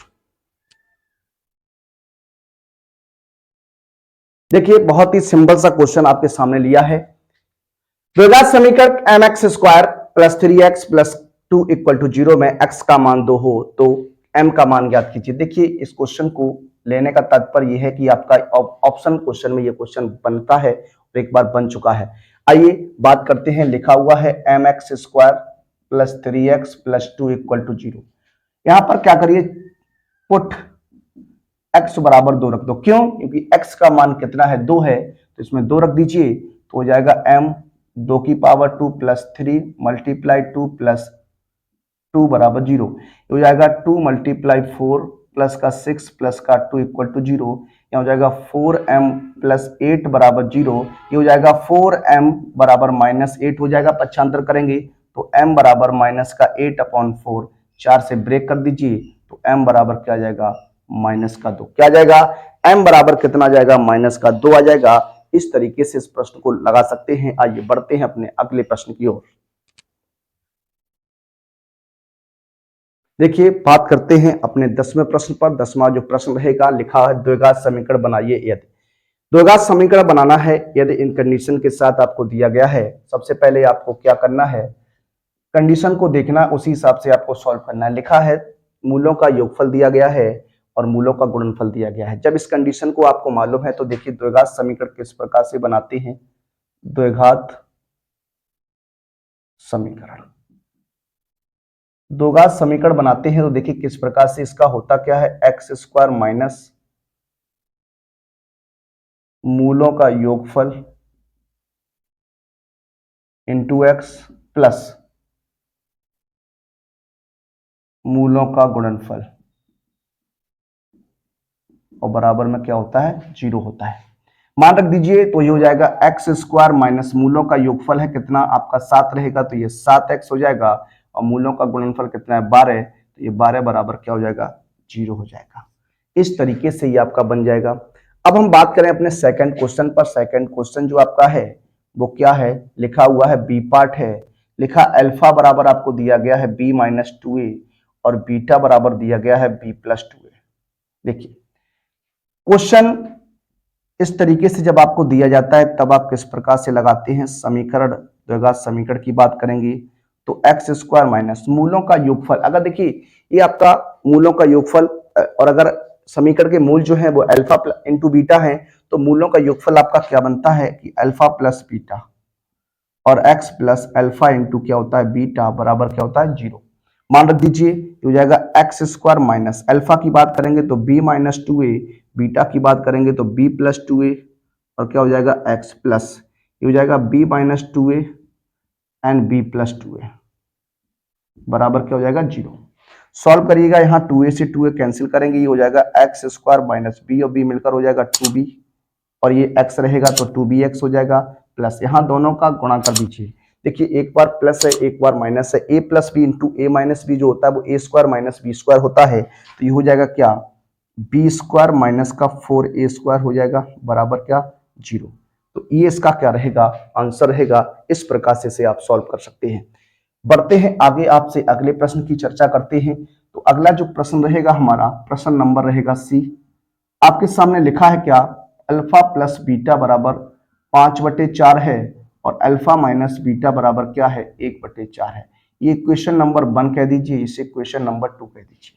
देखिए बहुत ही सिंपल सा क्वेश्चन आपके सामने लिया है। द्विघात समीकरण m x square plus 3x plus 2 equal to 0 में x का मान 2 हो तो m का मान ज्ञात कीजिए। देखिए इस क्वेश्चन को लेने का तात्पर्य यह है कि आपका ऑप्शन क्वेश्चन में यह क्वेश्चन बनता है और एक बार बन चुका है। आइए बात करते हैं। लिखा हुआ है m x square plus 3x plus 2 equal to 0। यहां पर क्या करिए, पुट x बराबर 2 रख दो। क्यों, क्योंकि x का मान कितना है, 2 है, तो इसमें 2 रख दीजिए तो हो जाएगा m 2 की पावर 2 प्लस 3 मल्टीप्लाई 2 प्लस 2 बराबर 0। हो जाएगा 2 मल्टीप्लाई 4 प्लस का 6 प्लस का 2 इक्वल टू 0। यह हो जाएगा 4m प्लस 8 बराबर 0। ये हो जाएगा 4m बराबर माइनस 8 हो जाएगा। पक्षांतर करेंगे तो m बराबर माइनस का 8 अपॉन 4, 4 से ब्रेक कर दीजिए तो m बराबर क्या आ जाएगा, माइनस का 2। क्या आ जाएगा, m बराबर कितना आ जाएगा, माइनस का 2 आ जाएगा। इस तरीके से इस प्रश्न को लगा सकते हैं। आइए बढ़ते हैं अपने अगले प्रश्न की ओर। देखिए बात करते हैं अपने 10वें प्रश्न पर। 10वां जो प्रश्न रहेगा, लिखा है द्विघात समीकरण बनाइए यदि। द्विघात समीकरण बनाना है यदि इन कंडीशन के साथ आपको दिया गया है। सबसे पहले आपको क्या करना है, कंडीशन को देखना, उसी हिसाब से आपको सॉल्व करना है। लिखा है मूलों का योगफल दिया गया है और मूलों का गुणनफल दिया गया है। जब इस कंडीशन को आपको मालूम है तो देखिए द्विघात समीकरण किस प्रकार से बनाते हैं। द्विघात समीकरण, द्विघात समीकरण बनाते हैं तो देखिए किस प्रकार से इसका होता क्या है, एक्स स्क्वायर माइनस मूलों का योगफल इंटू एक्स प्लस मूलों का गुणनफल और बराबर में क्या होता है, 0 होता है। मान रख दीजिए तो ये हो जाएगा एक्स स्क्वायर माइनस मूलों का योगफल है कितना आपका 7 रहेगा, तो ये 7x हो जाएगा और मूलों का गुणनफल कितना है 12, तो ये 12 बराबर क्या हो जाएगा 0 हो जाएगा। इस तरीके से ये आपका बन जाएगा। अब हम बात करें अपने सेकंड क्वेश्चन पर। सेकंड क्वेश्चन जो आपका है वो क्या है, लिखा हुआ है बी पार्ट है, लिखा अल्फा बराबर आपको दिया गया है b माइनस 2a और बीटा बराबर दिया गया है b प्लस 2a। देखिए क्वेश्चन इस तरीके से जब आपको दिया जाता है तब आप किस प्रकार से लगाते हैं समीकरण, द्विघात समीकरण की बात करेंगे तो एक्स स्क्वायर माइनस मूलों का योगफल, अगर देखिए ये आपका मूलों का योगफल और अगर समीकरण के मूल जो है वो अल्फा इंटू बीटा है तो मूलों का योगफल आपका क्या बनता है कि अल्फा प्लस बीटा और एक्स प्लस अल्फा इंटू क्या होता है बीटा बराबर क्या होता है 0। मान रख दीजिए हो जाएगा एक्स स्क्वायर माइनस अल्फा की बात करेंगे तो b माइनस 2a, बीटा की बात करेंगे तो b प्लस 2a और क्या हो जाएगा x प्लस ये हो जाएगा b minus 2a and b plus 2a बराबर क्या हो जाएगा 0। सॉल्व करिएगा, यहाँ 2a से 2a कैंसिल करेंगे, ये हो जाएगा एक्स स्क्वायर माइनस b और b मिलकर हो जाएगा 2b और ये x रहेगा तो 2bx हो जाएगा प्लस यहाँ दोनों का गुणा कर दीजिए। देखिए एक बार प्लस है एक बार माइनस है, a plus b into a minus b जो होता है वो a square minus b square होता है, तो ये हो जाएगा क्या बी स्क्वायर माइनस का 4a स्क्वायर हो जाएगा बराबर क्या 0। तो ये इसका क्या रहेगा आंसर रहेगा। इस प्रकार से आप सॉल्व कर सकते हैं। बढ़ते हैं आगे, आपसे अगले प्रश्न की चर्चा करते हैं। तो अगला जो प्रश्न रहेगा हमारा प्रश्न नंबर रहेगा सी। आपके सामने लिखा है क्या अल्फा प्लस बीटा बराबर 5/4 है और अल्फा माइनस बीटा बराबर क्या है 1/4 है। ये क्वेश्चन नंबर 1 कह दीजिए, इसे क्वेश्चन नंबर 2 कह दीजिए।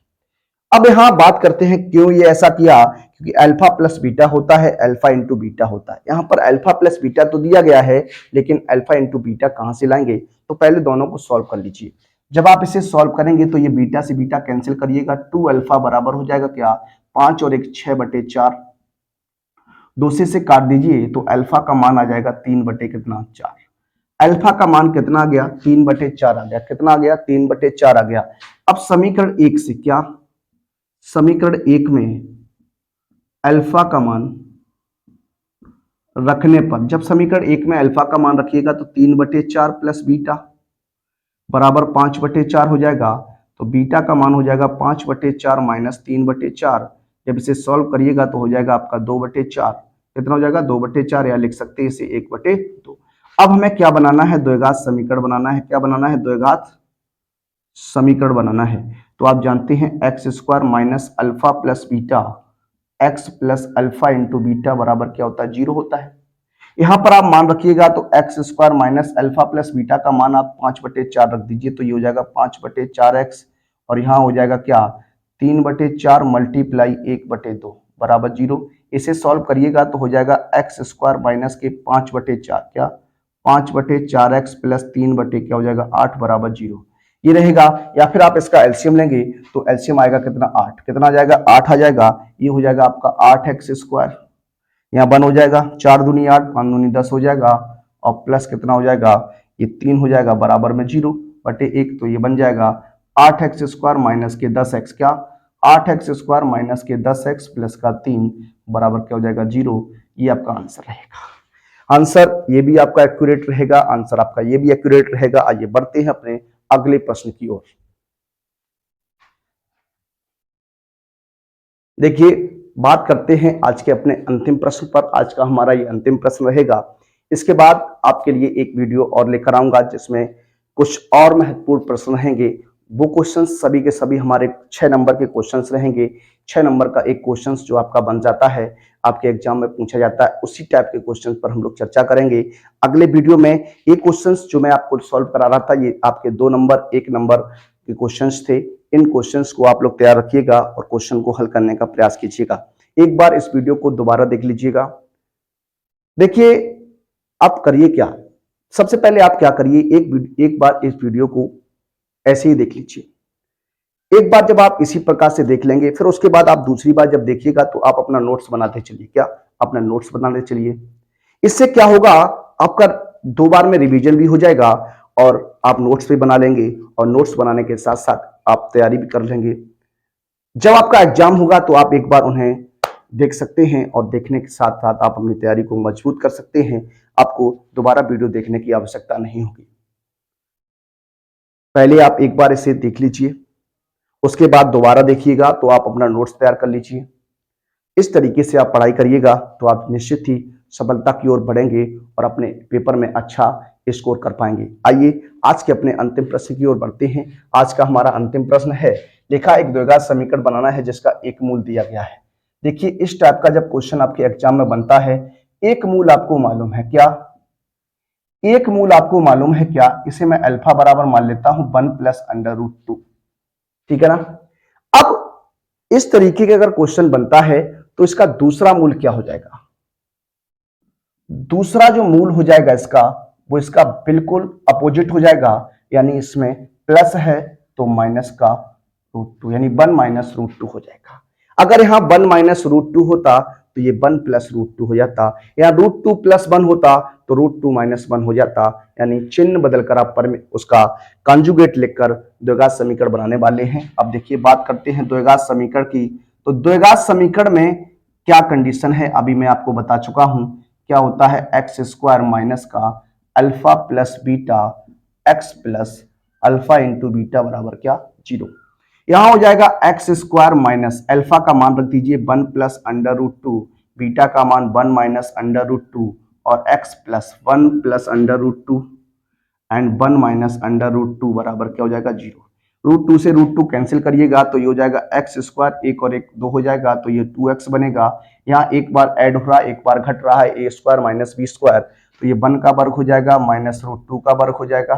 अब यहां बात करते हैं क्यों ये ऐसा किया, क्योंकि अल्फा प्लस बीटा होता है अल्फा इंटू बीटा होता है। यहां पर अल्फा प्लस बीटा तो दिया गया है लेकिन अल्फा इंटू बीटा कहां से लाएंगे, तो पहले दोनों को सॉल्व कर लीजिए। जब आप इसे सॉल्व करेंगे तो ये बीटा से बीटा कैंसिल करिएगा, 2 अल्फा बराबर हो जाएगा क्या 5 और 1 6/4, 2 से काट दीजिए तो अल्फा का मान आ जाएगा 3/4। अल्फा का मान कितना आ गया 3/4 आ गया, कितना आ गया 3/4 आ गया। अब समीकरण 1 से क्या, समीकरण 1 में अल्फा का मान रखने पर, जब समीकरण 1 में अल्फा का मान रखिएगा तो 3/4 प्लस बीटा बराबर 5/4 हो जाएगा, तो बीटा का मान हो जाएगा 5/4 माइनस 3/4। जब इसे सॉल्व करिएगा तो हो जाएगा आपका 2/4, कितना हो जाएगा 2/4 या लिख सकते हैं इसे 1/2। अब हमें क्या बनाना है द्विघात समीकरण बनाना है, क्या बनाना है द्विघात समीकरण बनाना है। तो आप जानते हैं x square minus alpha plus beta x plus alpha into beta बराबर क्या होता है 0 होता है। यहां पर आप मान रखिएगा तो x square minus alpha plus beta का मान आप 5/4 रख दीजिए, तो ये हो जाएगा 5/4x और यहाँ हो जाएगा क्या 3/4 मल्टीप्लाई 1/2 बराबर 0। इसे सॉल्व करिएगा तो हो जाएगा एक्स स्क्वायर माइनस के 5/4 क्या 5/4x प्लस 3 क्या हो जाएगा 8 बराबर 0 ये रहेगा। या फिर आप इसका एलसीएम लेंगे तो एलसीएम आएगा कितना 8, कितना आ जाएगा 8 आ जाएगा, ये हो जाएगा आपका 8x स्क्वायर, यहाँ 1 हो जाएगा 4 दूनी 8 5 दूनी 10 हो जाएगा और प्लस कितना हो जाएगा ये 3 हो जाएगा बराबर में 0/1, तो ये बन जाएगा 8x स्क्वायर माइनस के 10x क्या 8x स्क्वायर माइनस के 10x प्लस का 3 बराबर क्या हो जाएगा 0। ये आपका आंसर रहेगा। आंसर ये भी आपका एक्यूरेट रहेगा, आंसर आपका ये भी एक्यूरेट रहेगा। आइए बढ़ते हैं अपने अगले प्रश्न की ओर। देखिए बात करते हैं आज के अपने अंतिम प्रश्न पर। आज का हमारा ये अंतिम प्रश्न रहेगा, इसके बाद आपके लिए एक वीडियो और लेकर आऊंगा जिसमें कुछ और महत्वपूर्ण प्रश्न रहेंगे। वो क्वेश्चंस सभी के सभी हमारे 6 नंबर के क्वेश्चंस रहेंगे। 6 नंबर का एक क्वेश्चंस जो आपका बन जाता है आपके एग्जाम में पूछा जाता है, उसी टाइप के क्वेश्चंस पर हम लोग चर्चा करेंगे अगले वीडियो में। ये क्वेश्चंस जो मैं आपको सॉल्व करा रहा था ये आपके 2 नंबर 1 नंबर के क्वेश्चंस थे। इन क्वेश्चंस को आप लोग तैयार रखिएगा और क्वेश्चन को हल करने का प्रयास कीजिएगा। एक बार इस वीडियो को दोबारा देख लीजिएगा। देखिए आप करिए क्या, सबसे पहले आप क्या करिए एक बार इस वीडियो को ऐसे ही देख लीजिए। एक बार जब आप इसी प्रकार से देख लेंगे फिर उसके बाद आप दूसरी बार जब देखिएगा तो आप अपना नोट्स बनाते चलिए, क्या अपना नोट्स बनाने चलिए। इससे क्या होगा, आपका 2 बार में रिवीजन भी हो जाएगा और आप नोट्स भी बना लेंगे और नोट्स बनाने के साथ साथ आप तैयारी भी कर लेंगे। जब आपका एग्जाम होगा तो आप एक बार उन्हें देख सकते हैं और देखने के साथ साथ आप अपनी तैयारी को मजबूत कर सकते हैं। आपको दोबारा वीडियो देखने की आवश्यकता नहीं होगी। पहले आप एक बार इसे देख लीजिए, उसके बाद दोबारा देखिएगा तो आप अपना नोट्स तैयार कर लीजिए। इस तरीके से आप पढ़ाई करिएगा तो आप निश्चित ही सफलता की ओर बढ़ेंगे और अपने पेपर में अच्छा स्कोर कर पाएंगे। आइए आज के अपने अंतिम प्रश्न की ओर बढ़ते हैं। आज का हमारा अंतिम प्रश्न है, लिखा एक द्विघात समीकरण बनाना है जिसका एक मूल दिया गया है। देखिए इस टाइप का जब क्वेश्चन आपके एग्जाम में बनता है, एक मूल आपको मालूम है क्या? एक मूल आपको मालूम है क्या? इसे मैं अल्फा बराबर मान लेता हूं 1 प्लस अंडर रूट 2। ठीक है ना। अब इस तरीके का अगर क्वेश्चन बनता है तो इसका दूसरा मूल क्या हो जाएगा? दूसरा जो मूल हो जाएगा इसका, वो इसका बिल्कुल अपोजिट हो जाएगा। यानी इसमें प्लस है तो माइनस का रूट 2, यानी 1 माइनस रूट 2 हो जाएगा। अगर यहां 1 माइनस रूट 2 होता तो ये 1 प्लस रूट 2 हो जाता। यहाँ रूट 2 प्लस 1 होता तो रूट 2 माइनस 1 हो जाता। यानी चिन्ह बदलकर आप पर उसका कॉन्जुगेट लिखकर द्विघात समीकरण बनाने वाले हैं। अब देखिए बात करते हैं द्विघात समीकरण की। तो द्विघात समीकरण में क्या कंडीशन है अभी मैं आपको बता चुका हूं। क्या होता है, एक्स स्क्वायर माइनस का alpha plus beta x plus alpha into beta बराबर क्या, 0। यहां हो जाएगा एक्स स्क्वायर माइनस अल्फा का मान रख दीजिए 1 प्लस अंडर रूट 2, बीटा का मान 1 माइनस अंडर रूट 2 और x plus 1 plus under root 2 and 1 minus under root 2 बराबर क्या हो जाएगा, 0। रूट 2 से रूट 2 कैंसिल करिएगा तो ये हो जाएगा एक्स स्क्वायर, एक और एक 2 हो जाएगा तो ये 2x बनेगा। यहाँ एक बार ऐड हो रहा है एक बार घट रहा है, ए स्क्वायर माइनस बी स्क्वायर, तो ये 1 का वर्ग हो जाएगा माइनस रूट 2 का वर्ग हो जाएगा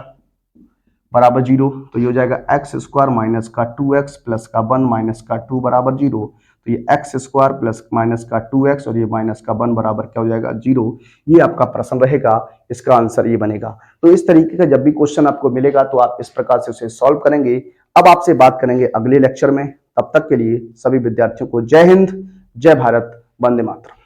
बराबर 0। तो ये हो जाएगा एक्स स्क्वायर माइनस का 2x प्लस का 1 माइनस का 2 बराबर 0। तो ये एक्स स्क्वायर प्लस माइनस का 2x और ये माइनस का 1 बराबर क्या हो जाएगा, 0। ये आपका प्रश्न रहेगा, इसका आंसर ये बनेगा। तो इस तरीके का जब भी क्वेश्चन आपको मिलेगा तो आप इस प्रकार से उसे सॉल्व करेंगे। अब आपसे बात करेंगे अगले लेक्चर में। तब तक के लिए सभी विद्यार्थियों को जय हिंद, जय भारत, वंदे मातरम।